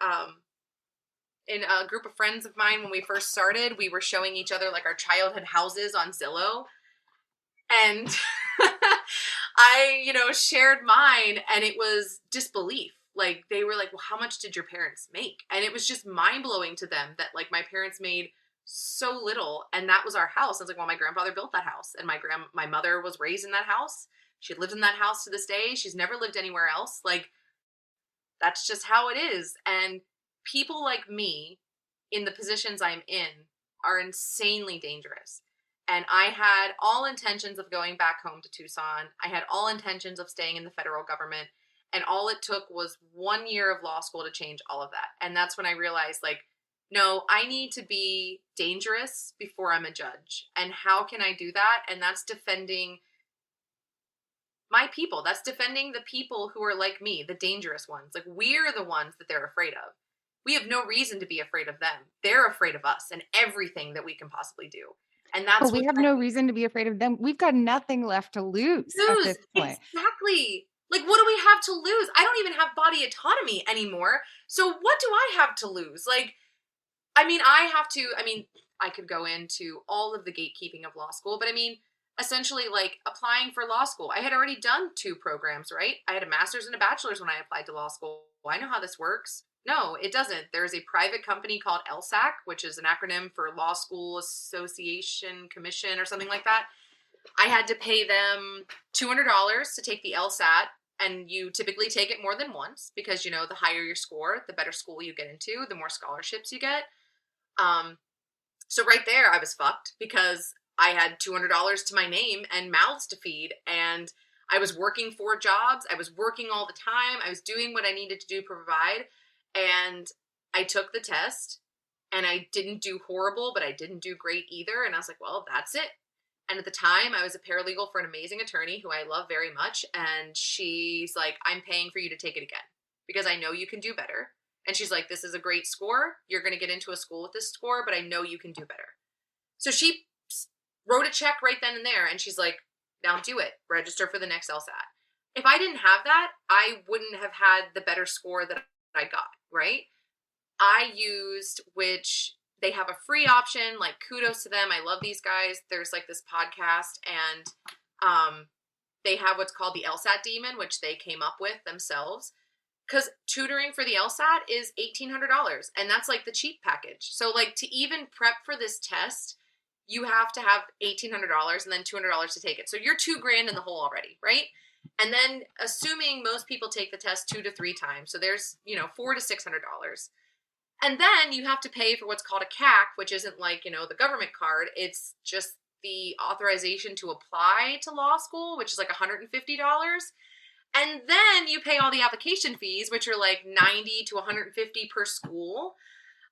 C: in a group of friends of mine when we first started, we were showing each other like our childhood houses on Zillow. And I, you know, shared mine, and it was disbelief. Like, they were like, well, how much did your parents make? And it was just mind-blowing to them that like my parents made so little, and that was our house. I was like, well, my grandfather built that house, and my mother was raised in that house. She lived in that house to this day. She's never lived anywhere else. Like, that's just how it is. And people like me in the positions I'm in are insanely dangerous. And I had all intentions of going back home to Tucson. I had all intentions of staying in the federal government. And all it took was 1 year of law school to change all of that. And that's when I realized, like, no, I need to be dangerous before I'm a judge. And how can I do that? And that's defending my people. That's defending the people who are like me, the dangerous ones. Like, we're the ones that they're afraid of. We have no reason to be afraid of them. They're afraid of us and everything that we can possibly do. And that's
A: but we have no reason to be afraid of them. We've got nothing left to lose at this point.
C: Exactly. Like, what do we have to lose? I don't even have body autonomy anymore. So what do I have to lose? Like, I could go into all of the gatekeeping of law school, but I mean, essentially, like, applying for law school, I had already done 2 programs, right? I had a master's and a bachelor's when I applied to law school. I know how this works. No, it doesn't. There's a private company called LSAC, which is an acronym for Law School Association Commission or something like that. I had to pay them $200 to take the LSAT, and you typically take it more than once because, you know, the higher your score, the better school you get into, the more scholarships you get. So right there, I was fucked because I had $200 to my name and mouths to feed, and I was working 4 jobs. I was working all the time. I was doing what I needed to do to provide, and I took the test, and I didn't do horrible, but I didn't do great either, and I was like, well, that's it. And at the time, I was a paralegal for an amazing attorney who I love very much, and she's like, I'm paying for you to take it again because I know you can do better. And she's like, this is a great score. You're going to get into a school with this score, but I know you can do better. So she wrote a check right then and there, and she's like, now do it. Register for the next LSAT. If I didn't have that, I wouldn't have had the better score that I got, right? I used, which they have a free option, like, kudos to them. I love these guys. There's like this podcast, and they have what's called the LSAT Demon, which they came up with themselves. Because tutoring for the LSAT is $1,800, and that's like the cheap package. So like, to even prep for this test, you have to have $1,800 and then $200 to take it. So you're $2,000 in the hole already, right? And then assuming most people take the test 2 to 3 times, so there's, you know, $400 to $600. And then you have to pay for what's called a CAC, which isn't like, you know, the government card. It's just the authorization to apply to law school, which is like $150. And then you pay all the application fees, which are like $90 to $150 per school.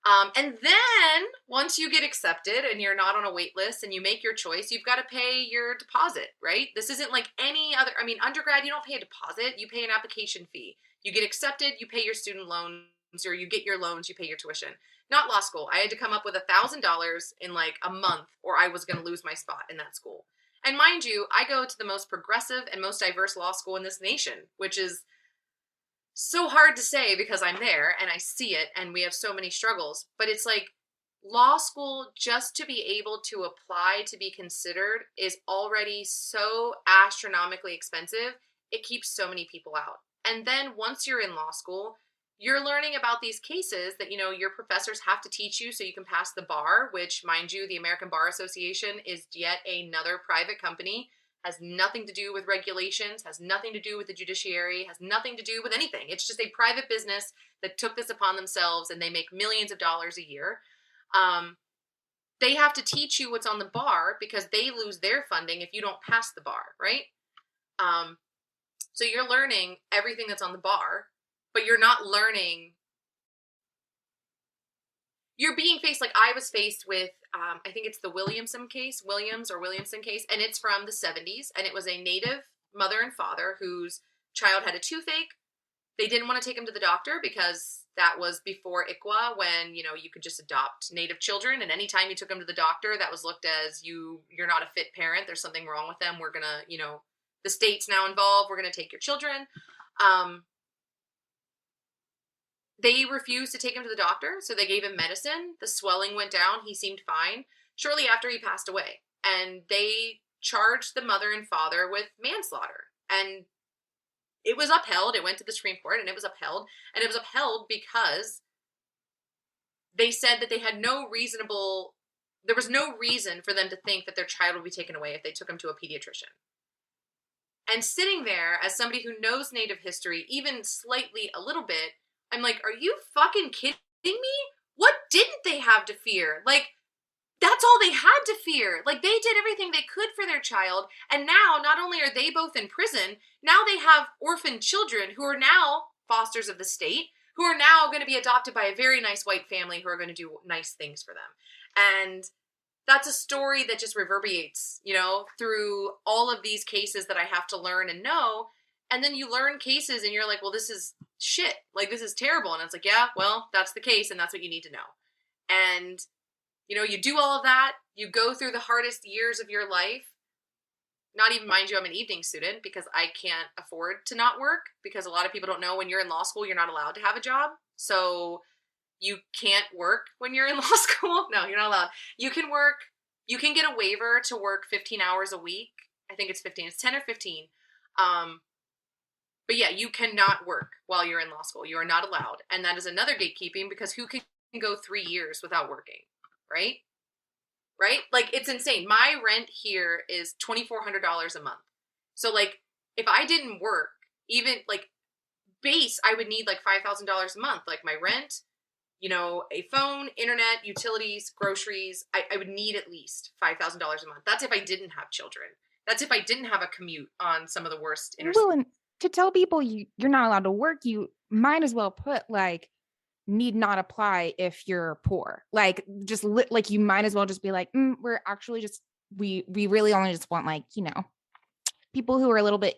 C: And then once you get accepted and you're not on a wait list and you make your choice, you've got to pay your deposit, right? This isn't like any other, I mean, undergrad, you don't pay a deposit, you pay an application fee. You get accepted, you pay your student loans, or you get your loans, you pay your tuition. Not law school. I had to come up with $1,000 in like a month, or I was going to lose my spot in that school. And mind you, I go to the most progressive and most diverse law school in this nation, which is so hard to say because I'm there and I see it and we have so many struggles. But it's like, law school, just to be able to apply to be considered, is already so astronomically expensive. It keeps so many people out. And then once you're in law school, you're learning about these cases that, you know, your professors have to teach you so you can pass the bar, which, mind you, the American Bar Association is yet another private company, has nothing to do with regulations, has nothing to do with the judiciary, has nothing to do with anything. It's just a private business that took this upon themselves, and they make millions of dollars a year. They have to teach you what's on the bar because they lose their funding if you don't pass the bar, right? So you're learning everything that's on the bar, but you're not learning. You're being faced, like I was faced with, I think it's the Williams or Williamson case, and it's from the 70s, and it was a Native mother and father whose child had a toothache. They didn't want to take him to the doctor because that was before ICWA, when, you know, you could just adopt Native children, and anytime you took them to the doctor, that was looked as you're not a fit parent, there's something wrong with them, we're gonna, you know, the state's now involved, we're gonna take your children. They refused to take him to the doctor, so they gave him medicine. The swelling went down. He seemed fine. Shortly after, he passed away. And they charged the mother and father with manslaughter. And it was upheld. It went to the Supreme Court, and it was upheld. And it was upheld because they said that there was no reason for them to think that their child would be taken away if they took him to a pediatrician. And sitting there, as somebody who knows Native history, even slightly a little bit, I'm like, are you fucking kidding me? What didn't they have to fear? Like, that's all they had to fear. Like, they did everything they could for their child, and now, not only are they both in prison, now they have orphan children who are now fosters of the state, who are now going to be adopted by a very nice white family who are going to do nice things for them. And that's a story that just reverberates, you know, through all of these cases that I have to learn and know. And then you learn cases and you're like, well, this is shit. Like, this is terrible. And it's like, yeah, well, that's the case, and that's what you need to know. And, you know, you do all of that. You go through the hardest years of your life. Not even, mind you, I'm an evening student because I can't afford to not work, because a lot of people don't know when you're in law school, you're not allowed to have a job. So you can't work when you're in law school. No, you're not allowed. You can work. You can get a waiver to work 15 hours a week. I think it's 15. It's 10 or 15. But yeah, you cannot work while you're in law school. You are not allowed. And that is another gatekeeping, because who can go 3 years without working, right? Right? Like, it's insane. My rent here is $2,400 a month. So, like, if I didn't work, even, like, base, I would need, like, $5,000 a month. Like, my rent, you know, a phone, internet, utilities, groceries. I would need at least $5,000 a month. That's if I didn't have children. That's if I didn't have a commute on some of the worst interstates.
A: Well, and to tell people you're not allowed to work, you might as well put, like, need not apply if you're poor. Like, just like, you might as well just be like, we're actually just, we really only just want, like, you know, people who are a little bit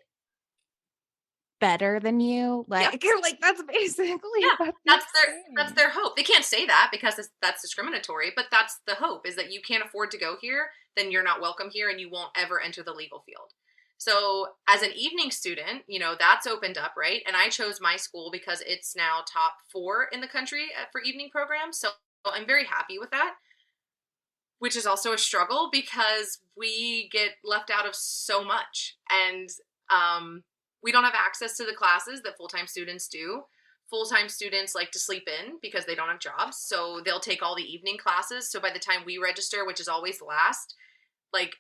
A: better than you. Like, yeah. Like, that's basically,
C: yeah, that's their hope. They can't say that because that's discriminatory, but that's the hope, is that you can't afford to go here, then you're not welcome here, and you won't ever enter the legal field. So as an evening student, you know, that's opened up, right? And I chose my school because it's now top 4 in the country for evening programs. So I'm very happy with that, which is also a struggle because we get left out of so much. And we don't have access to the classes that full-time students do. Full-time students like to sleep in because they don't have jobs. So they'll take all the evening classes. So by the time we register, which is always last, like,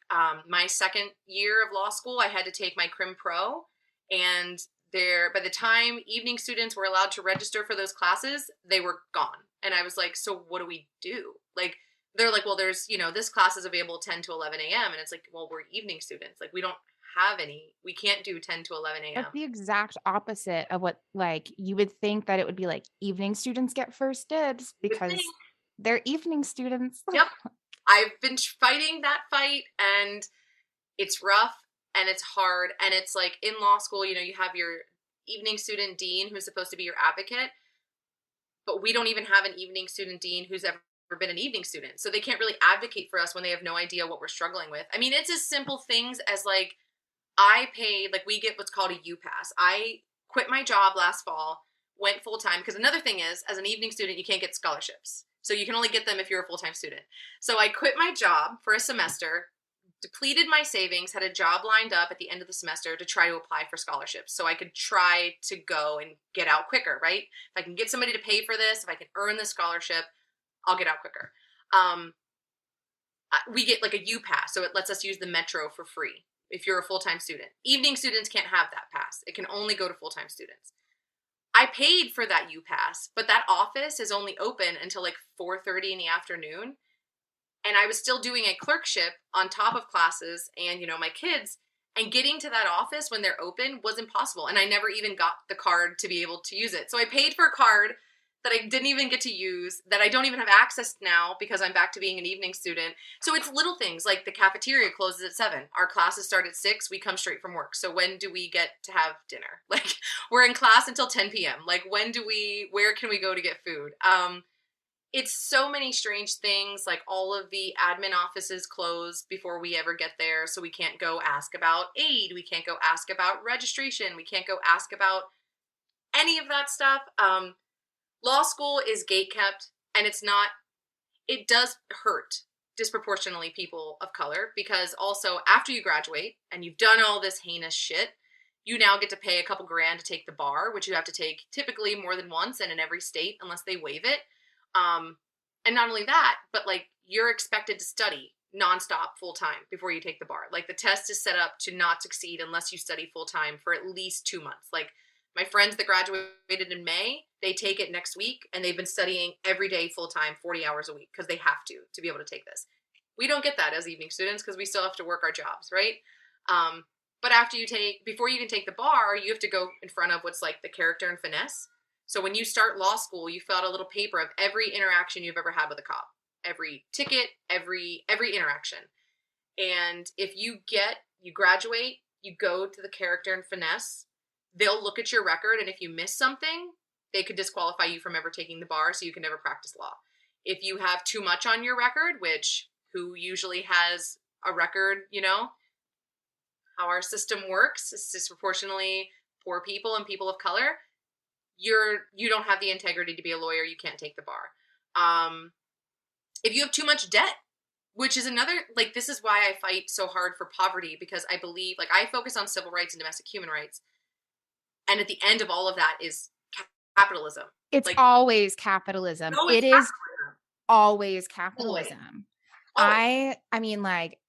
C: my second year of law school, I had to take my Crim Pro, and by the time evening students were allowed to register for those classes, they were gone. And I was like, so what do we do? Like, they're like, well, there's, you know, this class is available 10 to 11 a.m. And it's like, well, we're evening students. Like, we don't have any, we can't do 10 to 11 a.m.
A: That's the exact opposite of what, like, you would think that it would be like evening students get first dibs because they're evening students.
C: Yep. I've been fighting that fight, and it's rough and it's hard. And it's like, in law school, you know, you have your evening student dean who's supposed to be your advocate, but we don't even have an evening student dean who's ever been an evening student. So they can't really advocate for us when they have no idea what we're struggling with. I mean, it's as simple things as, like, I paid, like, we get what's called a U-Pass. I quit my job last fall, went full-time, because another thing is, as an evening student, you can't get scholarships. So you can only get them if you're a full-time student. So I quit my job for a semester, depleted my savings, had a job lined up at the end of the semester to try to apply for scholarships so I could try to go and get out quicker, right? If I can get somebody to pay for this, if I can earn the scholarship, I'll get out quicker. We get like a U pass, so it lets us use the metro for free if you're a full-time student. Evening students can't have that pass. It can only go to full-time students. I paid for that U pass, but that office is only open until like 4:30 in the afternoon. And I was still doing a clerkship on top of classes and, you know, my kids, and getting to that office when they're open was impossible. And I never even got the card to be able to use it. So I paid for a card that I didn't even get to use, that I don't even have access to now because I'm back to being an evening student. So it's little things like the cafeteria closes at 7. Our classes start at 6. We come straight from work. So when do we get to have dinner? Like, we're in class until 10 p.m. Like, where can we go to get food? It's so many strange things, like all of the admin offices close before we ever get there, so we can't go ask about aid, we can't go ask about registration, we can't go ask about any of that stuff. Law school is gatekept, and it does hurt disproportionately people of color, because also after you graduate and you've done all this heinous shit, you now get to pay a couple grand to take the bar, which you have to take typically more than once and in every state unless they waive it. And not only that, but like you're expected to study nonstop full time before you take the bar. Like the test is set up to not succeed unless you study full time for at least 2 months. Like my friends that graduated in May, they take it next week and they've been studying every day full time, 40 hours a week, because they have to be able to take this. We don't get that as evening students because we still have to work our jobs, right? But before you can take the bar, you have to go in front of what's like the character and finesse. So when you start law school, you fill out a little paper of every interaction you've ever had with a cop, every ticket, every interaction. And if you graduate, you go to the character and finesse, they'll look at your record. And if you miss something, they could disqualify you from ever taking the bar, so you can never practice law. If you have too much on your record, which who usually has a record, you know, how our system works is disproportionately poor people and people of color. You don't have the integrity to be a lawyer. You can't take the bar. If you have too much debt, which is another, like, this is why I fight so hard for poverty, because I believe, like, I focus on civil rights and domestic human rights. And at the end of all of that is capitalism.
A: It's
C: like,
A: always capitalism.
C: It
A: is always capitalism.
C: Always.
A: I mean, like,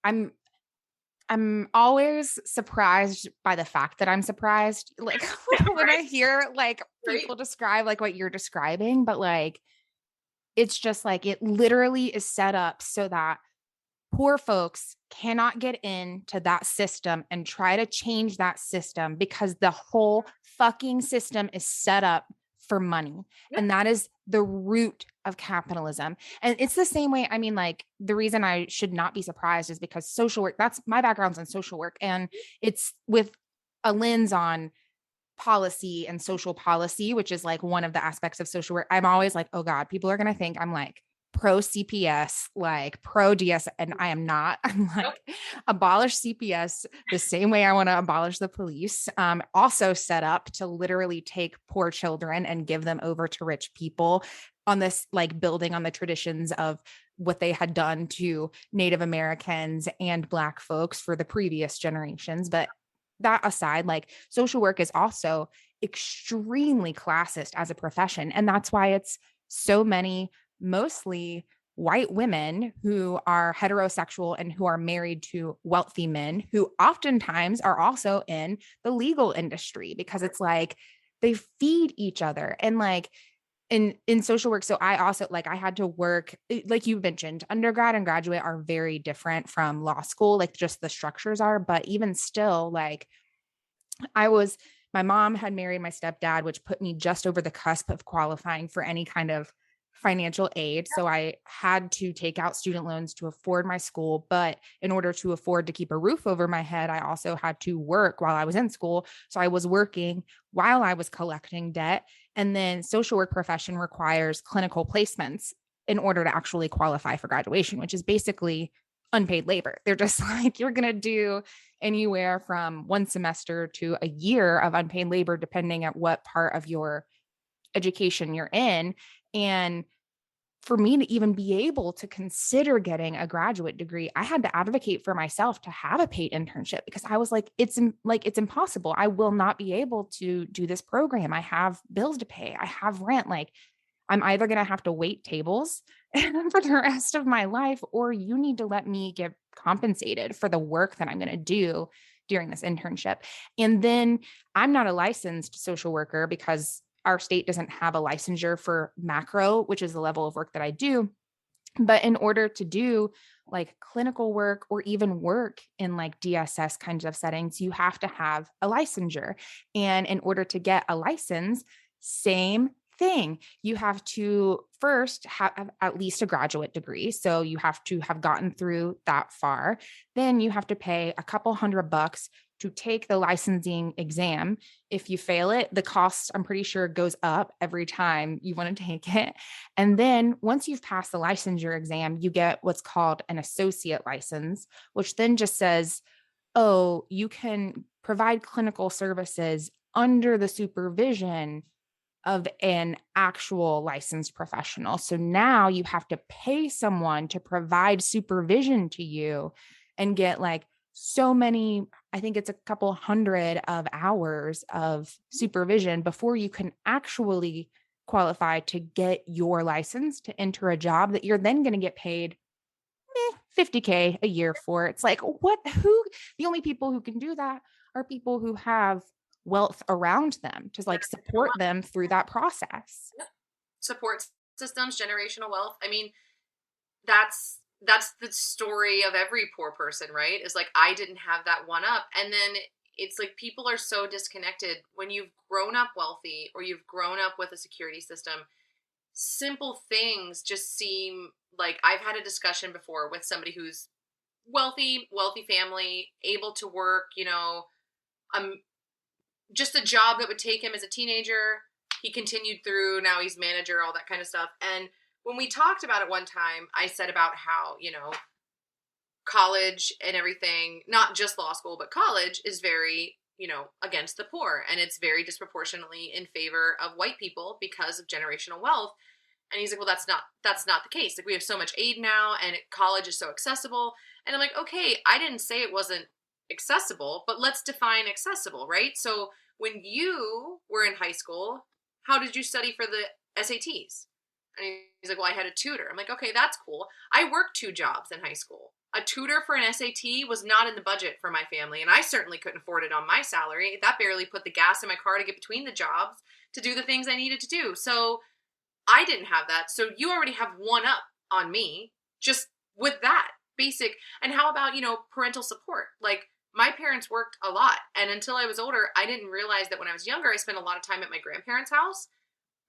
A: I'm always surprised by the fact that I'm surprised, like when I hear like people describe like what you're describing, but like, it's just like, it literally is set up so that poor folks cannot get into that system and try to change that system, because the whole fucking system is set up for money. Yep. And that is the root of capitalism. And it's the same way. I mean, like, the reason I should not be surprised is because social work, that's my background's in social work, and it's with a lens on policy and social policy, which is like one of the aspects of social work. I'm always like, oh God, people are going to think I'm like pro CPS, like pro DS, and I am not. I'm like, abolish CPS the same way I want to abolish the police. Also set up to literally take poor children and give them over to rich people, on this, like, building on the traditions of what they had done to Native Americans and Black folks for the previous generations. But that aside, like, social work is also extremely classist as a profession. And that's why it's so many mostly white women who are heterosexual and who are married to wealthy men, who oftentimes are also in the legal industry, because it's like they feed each other. And like in social work, so I also, like, I had to work, like you mentioned, undergrad and graduate are very different from law school, like just the structures are. But even still, like, my mom had married my stepdad, which put me just over the cusp of qualifying for any kind of financial aid. So I had to take out student loans to afford my school. But in order to afford to keep a roof over my head, I also had to work while I was in school. So I was working while I was collecting debt. And then social work profession requires clinical placements in order to actually qualify for graduation, which is basically unpaid labor. They're just like, you're going to do anywhere from 1 semester to a year of unpaid labor, depending at what part of your education you're in. And for me to even be able to consider getting a graduate degree, I had to advocate for myself to have a paid internship, because I was like, it's impossible. I will not be able to do this program. I have bills to pay. I have rent. Like, I'm either going to have to wait tables for the rest of my life, or you need to let me get compensated for the work that I'm going to do during this internship. And then I'm not a licensed social worker because our state doesn't have a licensure for macro, which is the level of work that I do. But in order to do like clinical work or even work in like DSS kinds of settings, you have to have a licensure. And in order to get a license, same thing. You have to first have at least a graduate degree. So you have to have gotten through that far. Then you have to pay a couple $100 to take the licensing exam. If you fail it, the cost, I'm pretty sure, goes up every time you want to take it. And then once you've passed the licensure exam, you get what's called an associate license, which then just says, oh, you can provide clinical services under the supervision of an actual licensed professional. So now you have to pay someone to provide supervision to you and get like so many, I think it's a couple hundred of hours of supervision before you can actually qualify to get your license to enter a job that you're then going to get paid $50K a year for. It's like, the only people who can do that are people who have wealth around them to like support them through that process.
C: Support systems, generational wealth. I mean, that's the story of every poor person, right? Is like, I didn't have that one up. And then it's like, people are so disconnected when you've grown up wealthy or you've grown up with a security system. Simple things just seem like, I've had a discussion before with somebody who's wealthy family, able to work, just a job that would take him as a teenager. He continued through, now he's manager, all that kind of stuff. And when we talked about it one time, I said about how, college and everything, not just law school, but college is very, against the poor. And it's very disproportionately in favor of white people because of generational wealth. And he's like, well, that's not the case. Like, we have so much aid now and college is so accessible. And I'm like, okay, I didn't say it wasn't accessible, but let's define accessible, right? So when you were in high school, how did you study for the SATs? And he's like, well, I had a tutor. I'm like, okay, that's cool. I worked 2 jobs in high school. A tutor for an SAT was not in the budget for my family, and I certainly couldn't afford it on my salary. That barely put the gas in my car to get between the jobs to do the things I needed to do. So I didn't have that. So you already have one up on me just with that basic. And how about, parental support? Like, my parents worked a lot. And until I was older, I didn't realize that when I was younger, I spent a lot of time at my grandparents' house.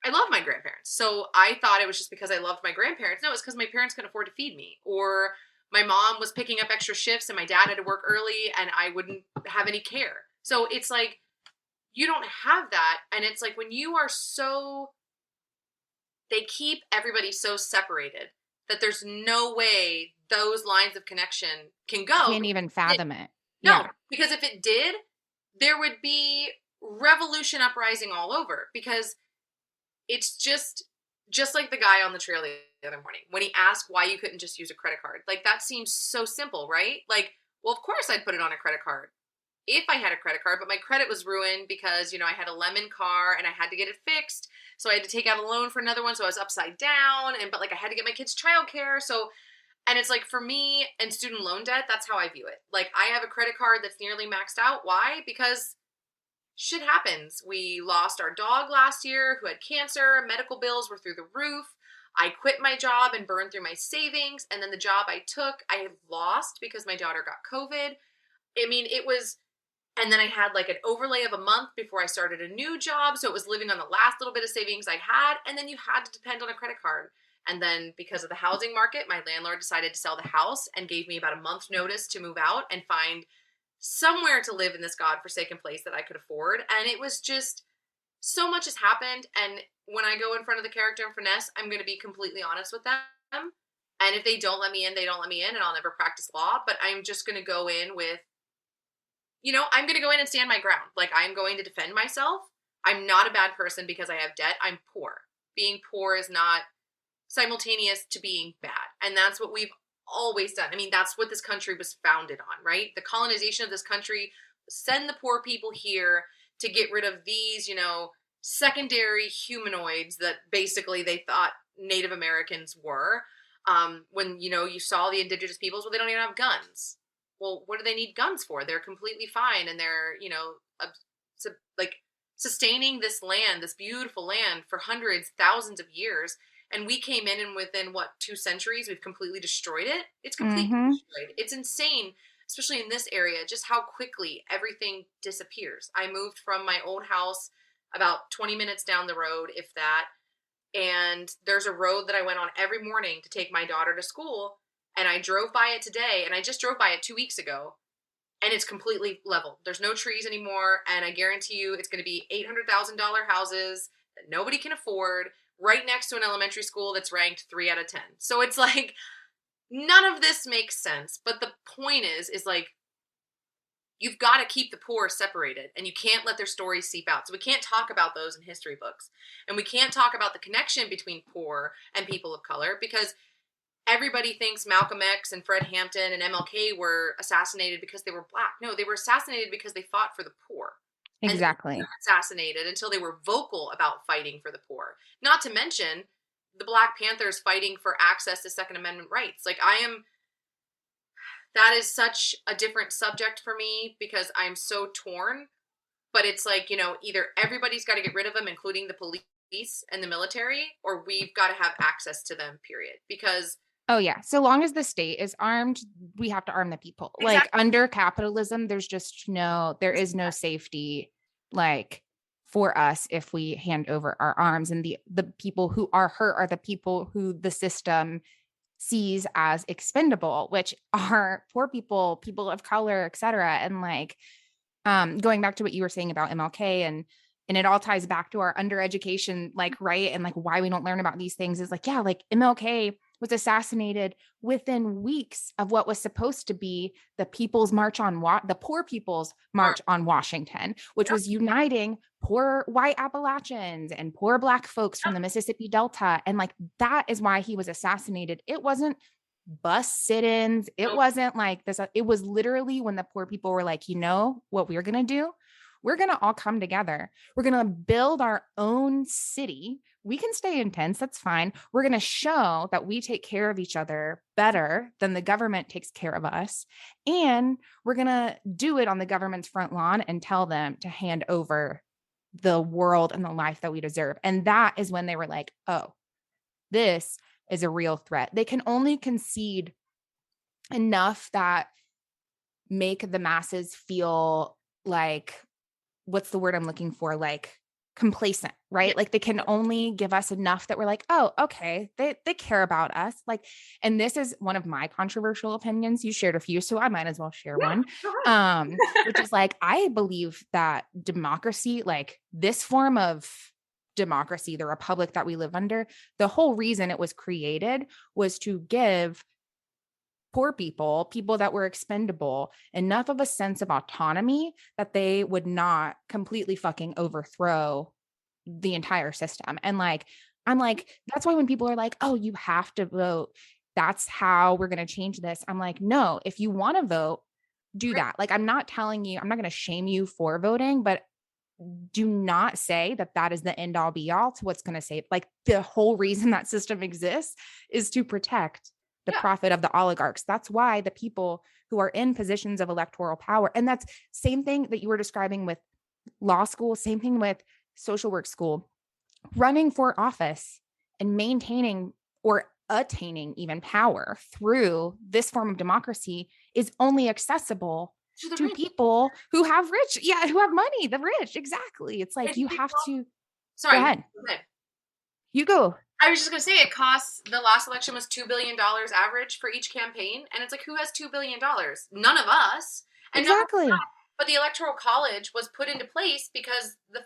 C: I love my grandparents. So I thought it was just because I loved my grandparents. No, it's because my parents couldn't afford to feed me. Or my mom was picking up extra shifts and my dad had to work early and I wouldn't have any care. So it's like, you don't have that. And it's like, when you are they keep everybody so separated that there's no way those lines of connection can go.
A: Can't even fathom it.
C: No,
A: Yeah.
C: because if it did, there would be revolution uprising all over, because it's just like the guy on the trail the other morning when he asked why you couldn't just use a credit card. Like, that seems so simple, right? Like, well, of course I'd put it on a credit card if I had a credit card, but my credit was ruined because, I had a lemon car and I had to get it fixed. So I had to take out a loan for another one. So I was upside down, but like, I had to get my kids childcare. So, and it's like, for me and student loan debt, that's how I view it. Like, I have a credit card that's nearly maxed out. Why? Because shit happens. We lost our dog last year who had cancer. Medical bills were through the roof. I quit my job and burned through my savings. And then the job I took, I lost because my daughter got COVID. I mean, it was, and then I had like an overlay of a month before I started a new job. So it was living on the last little bit of savings I had. And then you had to depend on a credit card. And then because of the housing market, my landlord decided to sell the house and gave me about a month's notice to move out and find somewhere to live in this godforsaken place that I could afford. And it was just, so much has happened. And when I go in front of the character in Finesse, I'm going to be completely honest with them. And if they don't let me in, they don't let me in, and I'll never practice law. But I'm just going to go in with, I'm going to go in and stand my ground. Like, I'm going to defend myself. I'm not a bad person because I have debt. I'm poor. Being poor is not simultaneous to being bad. And that's what we've always done. I mean, that's what this country was founded on, right? The colonization of this country, send the poor people here to get rid of these, secondary humanoids that basically they thought Native Americans were. When, you saw the indigenous peoples, well, they don't even have guns. Well, what do they need guns for? They're completely fine. And they're, sustaining this land, this beautiful land for hundreds, thousands of years. And we came in and within 2 centuries, we've completely destroyed it. It's completely destroyed. It's insane, especially in this area, just how quickly everything disappears. I moved from my old house about 20 minutes down the road, if that. And there's a road that I went on every morning to take my daughter to school. And I drove by it today, and I just drove by it 2 weeks ago. And it's completely level. There's no trees anymore. And I guarantee you it's going to be $800,000 houses that nobody can afford, right next to an elementary school that's ranked 3 out of 10. So it's like, none of this makes sense. But the point is you've got to keep the poor separated, and you can't let their stories seep out. So we can't talk about those in history books. And we can't talk about the connection between poor and people of color, because everybody thinks Malcolm X and Fred Hampton and MLK were assassinated because they were Black. No, they were assassinated because they fought for the poor.
A: Exactly.
C: And they were assassinated until they were vocal about fighting for the poor. Not to mention the Black Panthers fighting for access to Second Amendment rights. That is such a different subject for me because I'm so torn. But it's either everybody's got to get rid of them, including the police and the military, or we've got to have access to them, period. Because
A: oh yeah, so long as the state is armed, we have to arm the people.
C: Exactly.
A: Under capitalism, there is no safety for us if we hand over our arms, and the people who are hurt are the people who the system sees as expendable, which are poor people, people of color, etc. And going back to what you were saying about MLK, and it all ties back to our undereducation, right? And why we don't learn about these things is MLK was assassinated within weeks of what was supposed to be the poor people's march on Washington, which was uniting poor white Appalachians and poor Black folks from the Mississippi Delta. And that is why he was assassinated. It wasn't bus sit-ins. It wasn't this. It was literally when the poor people were what we're going to do? We're going to all come together. We're going to build our own city. We can stay in tents. That's fine. We're going to show that we take care of each other better than the government takes care of us. And we're going to do it on the government's front lawn and tell them to hand over the world and the life that we deserve. And that is when they were like, oh, this is a real threat. They can only concede enough that make the masses feel what's the word I'm looking for? Complacent, right? They can only give us enough that we're oh, okay, they care about us. And this is one of my controversial opinions. You shared a few, so I might as well share one. Which is I believe that democracy, this form of democracy, the republic that we live under, the whole reason it was created was to give poor people that were expendable, enough of a sense of autonomy that they would not completely fucking overthrow the entire system. And I'm that's why when people are oh, you have to vote, that's how we're going to change this. I'm no, if you want to vote, do that. I'm not telling you, I'm not going to shame you for voting, but do not say that is the end all be all to what's going to save. The whole reason that system exists is to protect the profit of the oligarchs. That's why the people who are in positions of electoral power, and that's same thing that you were describing with law school, same thing with social work school, running for office and maintaining or attaining even power through this form of democracy is only accessible to people who have who have money, the rich. Exactly. It's you have to.
C: Sorry.
A: Go ahead. You go.
C: I was just going to say it costs, the last election was $2 billion average for each campaign. And it's who has $2 billion? None of us. And
A: exactly.
C: But the Electoral College was put into place because the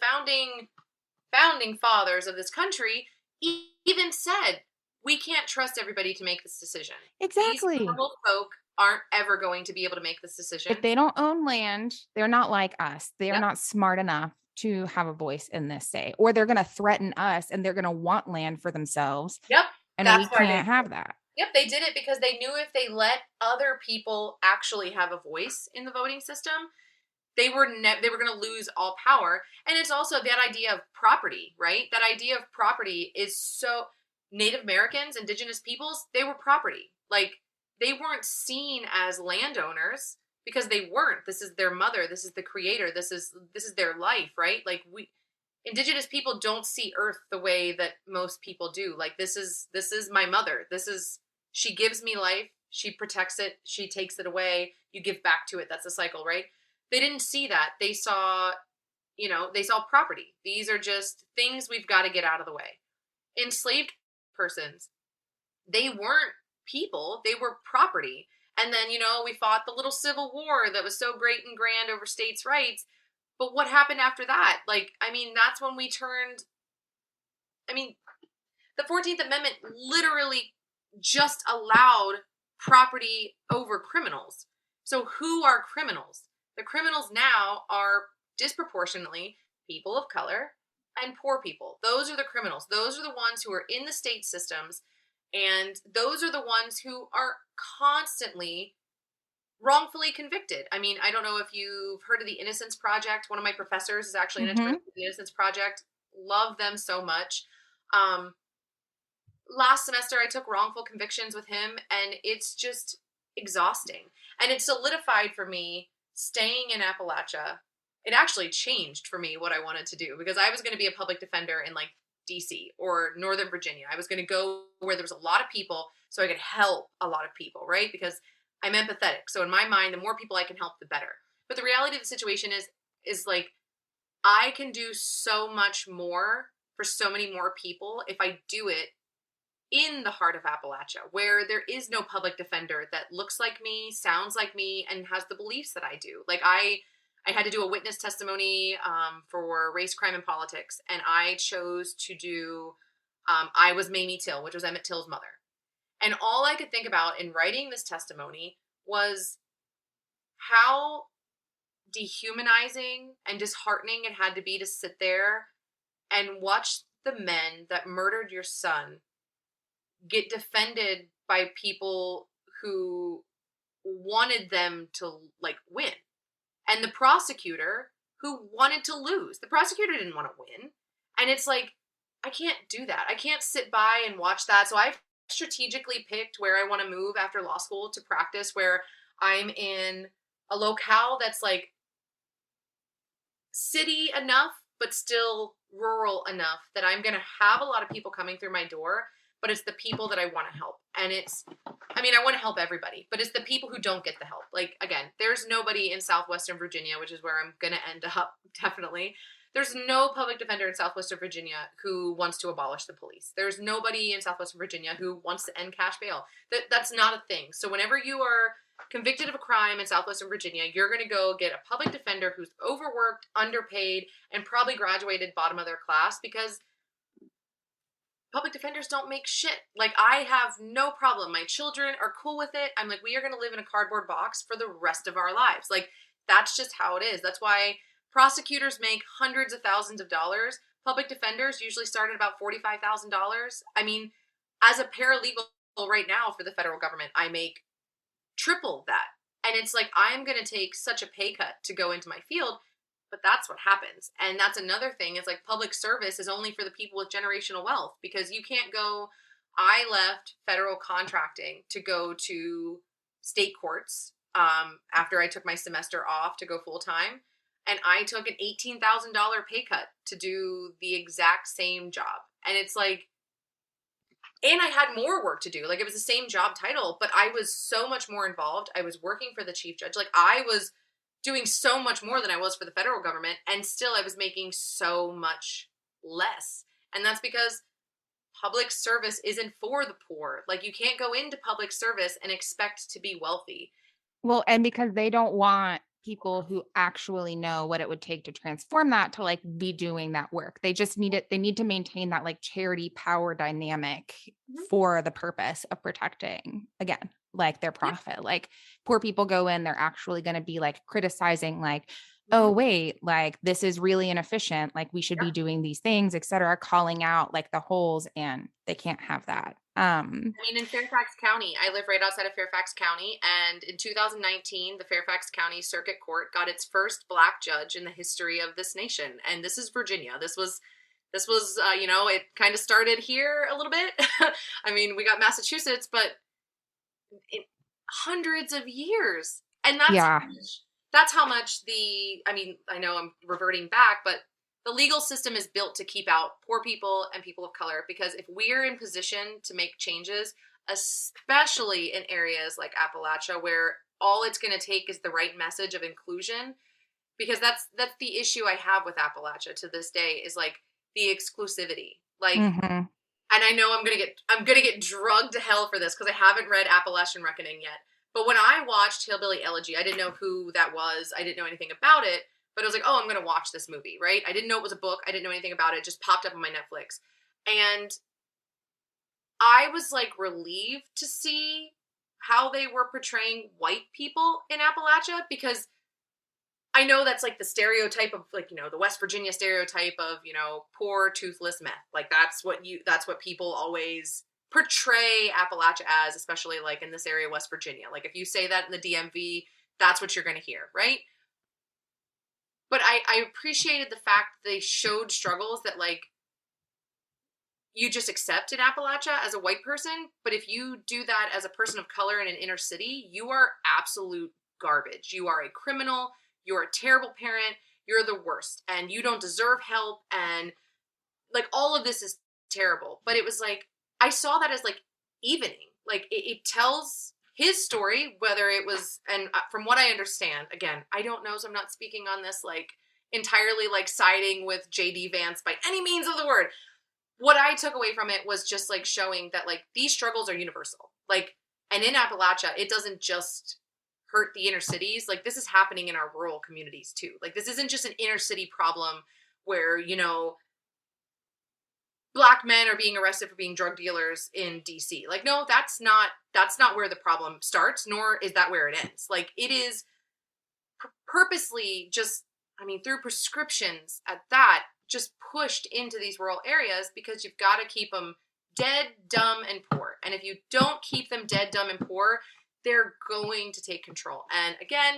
C: founding fathers of this country even said, we can't trust everybody to make this decision.
A: Exactly.
C: These normal folk aren't ever going to be able to make this decision.
A: If they don't own land, they're not like us. They are not smart enough to have a voice in this say, or they're going to threaten us and they're going to want land for themselves.
C: Yep.
A: And we
C: That's why
A: can't have that.
C: Yep, they did it because they knew if they let other people actually have a voice in the voting system, they were going to lose all power. And it's also that idea of property, right? That idea of property is so Native Americans, indigenous peoples, they were property. Like, they weren't seen as landowners because they weren't. This is their mother, this is the creator, this is their life, right? Like, indigenous people don't see earth the way that most people do. Like, this is my mother. She gives me life, she protects it, she takes it away, you give back to it. That's a cycle, right? They didn't see that. They saw property. These are just things we've got to get out of the way. Enslaved persons, they weren't people, they were property. And then, we fought the little Civil War that was so great and grand over states' rights. But what happened after that? That's when we turned. The 14th Amendment literally just allowed property over criminals. So who are criminals? The criminals now are disproportionately people of color and poor people. Those are the criminals. Those are the ones who are in the state systems, and those are the ones who are constantly wrongfully convicted. I don't know if you've heard of the Innocence Project. One of my professors is actually an attorney for the Innocence Project. Love them so much. Last semester, I took wrongful convictions with him, and it's just exhausting. And it solidified for me staying in Appalachia. It actually changed for me what I wanted to do, because I was going to be a public defender in DC or Northern Virginia. I was going to go where there was a lot of people so I could help a lot of people, right? Because I'm empathetic. So in my mind, the more people I can help, the better. But the reality of the situation is I can do so much more for so many more people if I do it in the heart of Appalachia, where there is no public defender that looks like me, sounds like me, and has the beliefs that I do. I had to do a witness testimony for race, crime, and politics, and I chose to do, I was Mamie Till, which was Emmett Till's mother. And all I could think about in writing this testimony was how dehumanizing and disheartening it had to be to sit there and watch the men that murdered your son get defended by people who wanted them to win. And the prosecutor who wanted to lose. The prosecutor didn't want to win. And it's I can't do that. I can't sit by and watch that. So I've strategically picked where I want to move after law school to practice, where I'm in a locale that's city enough, but still rural enough that I'm going to have a lot of people coming through my door, but it's the people that I want to help. And I want to help everybody, but it's the people who don't get the help. Again, there's nobody in Southwestern Virginia, which is where I'm going to end up, definitely. There's no public defender in Southwestern Virginia who wants to abolish the police. There's nobody in Southwestern Virginia who wants to end cash bail. That's not a thing. So whenever you are convicted of a crime in Southwestern Virginia, you're going to go get a public defender who's overworked, underpaid, and probably graduated bottom of their class, because public defenders don't make shit. I have no problem. My children are cool with it. I'm we are going to live in a cardboard box for the rest of our lives. That's just how it is. That's why prosecutors make hundreds of thousands of dollars. Public defenders usually start at about $45,000. As a paralegal right now for the federal government, I make triple that. And it's I'm going to take such a pay cut to go into my field, but that's what happens. And that's another thing. It's public service is only for the people with generational wealth, because you can't go. I left federal contracting to go to state courts after I took my semester off to go full time. And I took an $18,000 pay cut to do the exact same job. And it's and I had more work to do. It was the same job title, but I was so much more involved. I was working for the chief judge. I was doing so much more than I was for the federal government, and still I was making so much less. And that's because public service isn't for the poor. You can't go into public service and expect to be wealthy.
A: Well, and because they don't want people who actually know what it would take to transform that to be doing that work. They just need it. They need to maintain that charity power dynamic for the purpose of protecting, again, their profit. Poor people go in, they're actually going to be criticizing oh, wait, like this is really inefficient. Like we should be doing these things, et cetera, calling out like the holes, and they can't have that.
C: I mean, in Fairfax County, I live right outside of Fairfax County, and in 2019, the Fairfax County Circuit Court got its first Black judge in the history of this nation, and this is Virginia. This was, you know, it kind of started here a little bit. I mean, we got Massachusetts, but hundreds of years, and that's how much the. I mean, I know I'm reverting back, but the legal system is built to keep out poor people and people of color, because if we're in position to make changes, especially in areas like Appalachia, where all it's going to take is the right message of inclusion, because that's the issue I have with Appalachia to this day, is like the exclusivity. Like, and I know I'm gonna get drugged to hell for this because I haven't read Appalachian Reckoning yet. But when I watched Hillbilly Elegy, I didn't know who that was. I didn't know anything about it. But I was like, oh, I'm going to watch this movie, right? I didn't know it was a book. I didn't know anything about it. It just popped up on my Netflix. And I was like relieved to see how they were portraying white people in Appalachia, because I know that's like the stereotype of, like, you know, the West Virginia stereotype of, you know, poor toothless meth. Like that's what people always portray Appalachia as, especially like in this area, West Virginia. Like if you say that in the DMV, that's what you're going to hear, right? But I appreciated the fact they showed struggles that, like, you just accept in Appalachia as a white person. But if you do that as a person of color in an inner city, you are absolute garbage. You are a criminal. You're a terrible parent. You're the worst. And you don't deserve help. And, like, all of this is terrible. But it was like, I saw that as, like, evening. Like, it tells his story, whether it was, and from what I understand, again, I don't know, so I'm not speaking on this like entirely like siding with JD Vance by any means of the word. What I took away from it was just like showing that like these struggles are universal. Like, and in Appalachia, it doesn't just hurt the inner cities. Like this is happening in our rural communities too. Like this isn't just an inner city problem where, you know, Black men are being arrested for being drug dealers in DC. Like, no, that's not where the problem starts, nor is that where it ends. Like, it is purposely just, I mean, through prescriptions at that, just pushed into these rural areas because you've got to keep them dead, dumb, and poor. And if you don't keep them dead, dumb, and poor, they're going to take control. And again,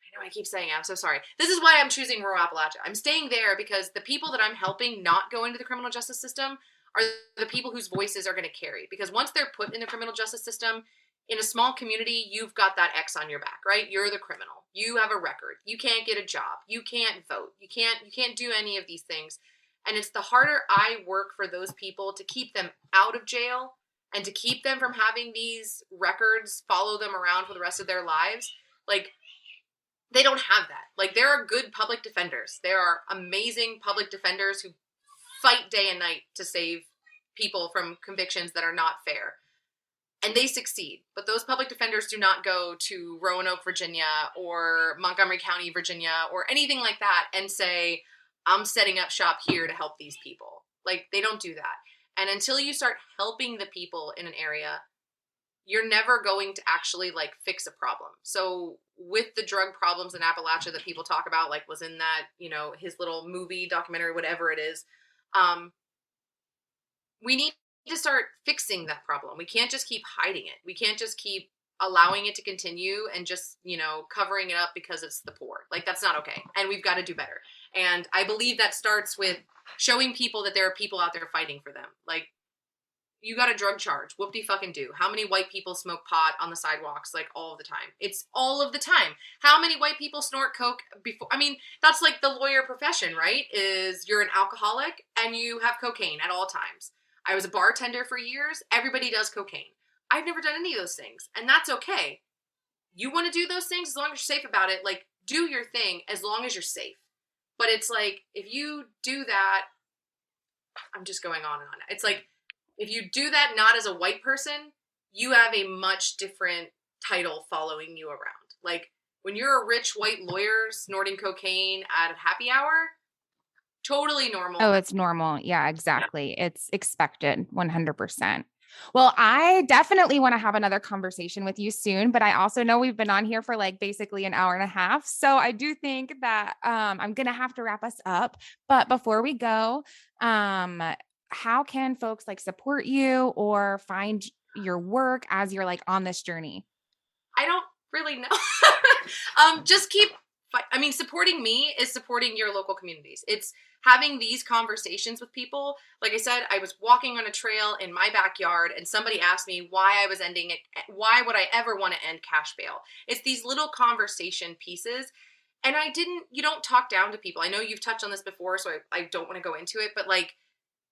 C: I know I keep saying it, I'm so sorry. This is why I'm choosing rural Appalachia. I'm staying there because the people that I'm helping not go into the criminal justice system are the people whose voices are going to carry. Because once they're put in the criminal justice system, in a small community, you've got that X on your back, right? You're the criminal. You have a record. You can't get a job. You can't vote. You can't do any of these things. And it's the harder I work for those people to keep them out of jail and to keep them from having these records follow them around for the rest of their lives. Like, they don't have that. Like, there are good public defenders. There are amazing public defenders who fight day and night to save people from convictions that are not fair. And they succeed. But those public defenders do not go to Roanoke, Virginia, or Montgomery County, Virginia, or anything like that and say, I'm setting up shop here to help these people. Like, they don't do that. And until you start helping the people in an area, you're never going to actually, like, fix a problem. So with the drug problems in Appalachia that people talk about, like was in that, you know, his little movie, documentary, whatever it is, we need to start fixing that problem. We can't just keep hiding it. We can't just keep allowing it to continue and just, you know, covering it up because it's the poor. Like, that's not okay. And we've got to do better. And I believe that starts with showing people that there are people out there fighting for them. Like, you got a drug charge. Whoop-de-fucking-do. How many white people smoke pot on the sidewalks, like, all of the time? It's all of the time. How many white people snort coke before? I mean, that's like the lawyer profession, right? Is you're an alcoholic and you have cocaine at all times. I was a bartender for years. Everybody does cocaine. I've never done any of those things, and that's okay. You want to do those things as long as you're safe about it. Like, do your thing as long as you're safe. But it's like, if you do that, I'm just going on and on. It's like, if you do that not as a white person, you have a much different title following you around. Like, when you're a rich white lawyer snorting cocaine at a happy hour, totally normal.
A: Oh, it's normal. Yeah, exactly. Yeah. It's expected 100%. Well, I definitely want to have another conversation with you soon, but I also know we've been on here for like basically an hour and a half. So I do think that I'm going to have to wrap us up. But before we go, how can folks like support you or find your work as you're like on this journey?
C: I don't really know. Just keep, supporting me is supporting your local communities. It's having these conversations with people. Like I said, I was walking on a trail in my backyard and somebody asked me why I was ending it. Why would I ever want to end cash bail? It's these little conversation pieces. And you don't talk down to people. I know you've touched on this before, so I don't want to go into it, but like,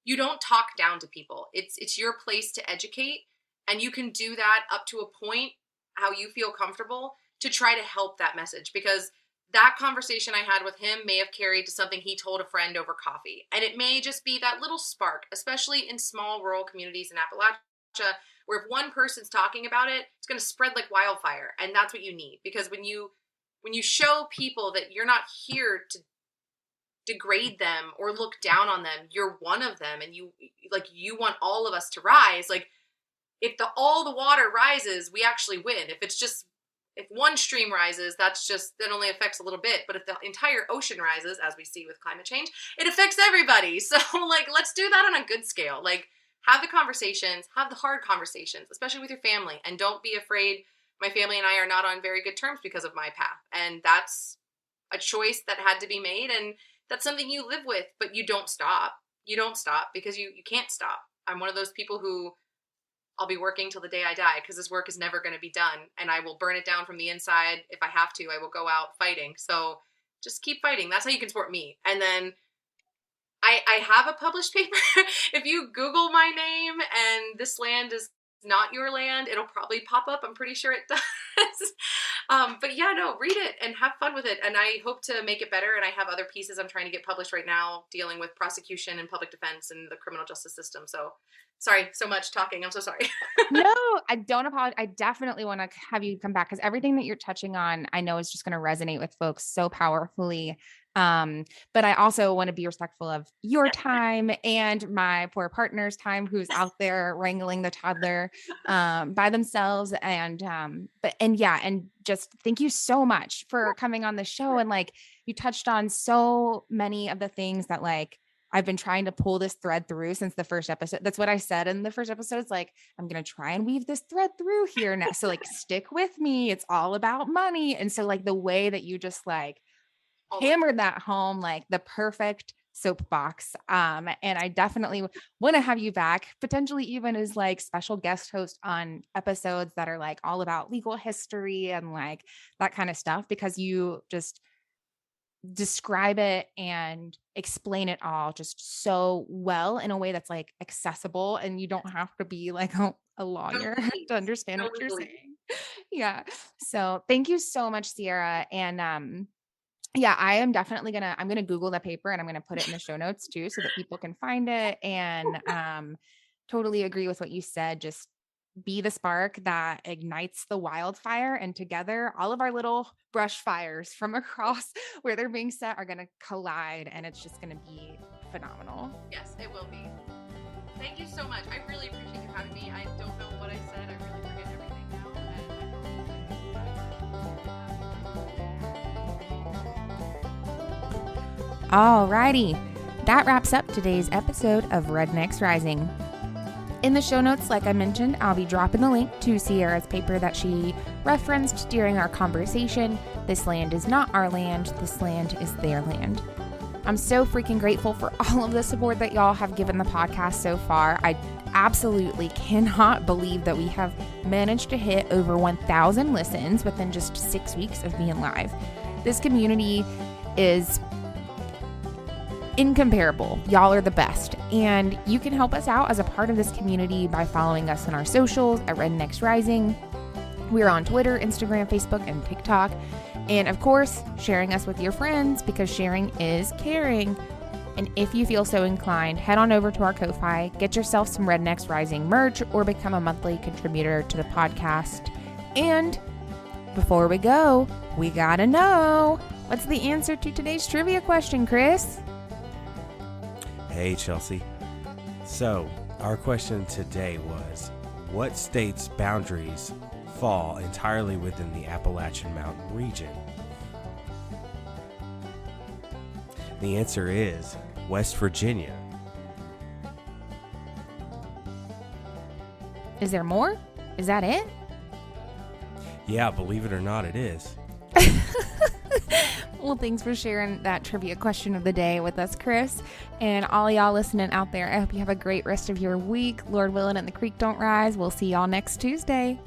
C: you don't talk down to people. It's your place to educate, and you can do that up to a point how you feel comfortable to try to help that message, because that conversation I had with him may have carried to something he told a friend over coffee. And it may just be that little spark, especially in small rural communities in Appalachia, where if one person's talking about it, it's going to spread like wildfire. And that's what you need. Because when you show people that you're not here to degrade them or look down on them, you're one of them, and you want all of us to rise. Like, if all the water rises, we actually win. If one stream rises, that only affects a little bit. But if the entire ocean rises, as we see with climate change, it affects everybody. So like, let's do that on a good scale. Like, have the conversations, have the hard conversations, especially with your family. And don't be afraid. My family and I are not on very good terms because of my path. And that's a choice that had to be made. And that's something you live with, but you don't stop. You don't stop because you can't stop. I'm one of those people who I'll be working till the day I die, because this work is never going to be done, and I will burn it down from the inside. If I have to, I will go out fighting. So just keep fighting. That's how you can support me. And then I have a published paper. If you Google my name and "This Land Is Not Your Land," it'll probably pop up. I'm pretty sure it does. But yeah, no, read it and have fun with it. And I hope to make it better. And I have other pieces I'm trying to get published right now dealing with prosecution and public defense and the criminal justice system. So sorry, so much talking. I'm so sorry.
A: No, I don't apologize. I definitely want to have you come back, because everything that you're touching on, I know is just going to resonate with folks so powerfully. But I also want to be respectful of your time and my poor partner's time, who's out there wrangling the toddler, by themselves. And just thank you so much for coming on the show. And like, you touched on so many of the things that like, I've been trying to pull this thread through since the first episode. That's what I said in the first episode. It's like, I'm going to try and weave this thread through here now. So like, stick with me. It's all about money. And so like, the way that you just like hammered that home, like the perfect soapbox. And I definitely want to have you back, potentially even as like special guest host on episodes that are like all about legal history and like that kind of stuff, because you just describe it and explain it all just so well in a way that's like accessible, and you don't have to be like a lawyer to understand what you're saying. Yeah. So thank you so much, Sierra. And I am definitely I'm gonna Google the paper, and I'm gonna put it in the show notes too, so that people can find it. And totally agree with what you said. Just be the spark that ignites the wildfire, and together all of our little brush fires from across where they're being set are going to collide, and it's just going to be phenomenal.
C: Yes, it will be. Thank you so much. I really appreciate you having me. I don't know what I said. I really forget everything
A: now. Alrighty. That wraps up today's episode of Rednecks Rising. In the show notes, like I mentioned, I'll be dropping the link to Sierra's paper that she referenced during our conversation. This land is not our land. This land is their land. I'm so freaking grateful for all of the support that y'all have given the podcast so far. I absolutely cannot believe that we have managed to hit over 1,000 listens within just 6 weeks of being live. This community is incomparable. Y'all are the best. And you can help us out as a part of this community by following us on our socials at Rednecks Rising. We're on Twitter, Instagram, Facebook, and TikTok. And of course, sharing us with your friends, because sharing is caring. And if you feel so inclined, head on over to our Ko-Fi, get yourself some Rednecks Rising merch, or become a monthly contributor to the podcast. And before we go, we gotta know, what's the answer to today's trivia question, Chris?
B: Hey, Chelsea. So, Our question today was, what state's boundaries fall entirely within the Appalachian Mountain region? The answer is West Virginia.
A: Is there more? Is that it?
B: Yeah, believe it or not, it is.
A: Well, thanks for sharing that trivia question of the day with us, Chris. And all y'all listening out there, I hope you have a great rest of your week. Lord willing and the creek don't rise. We'll see y'all next Tuesday.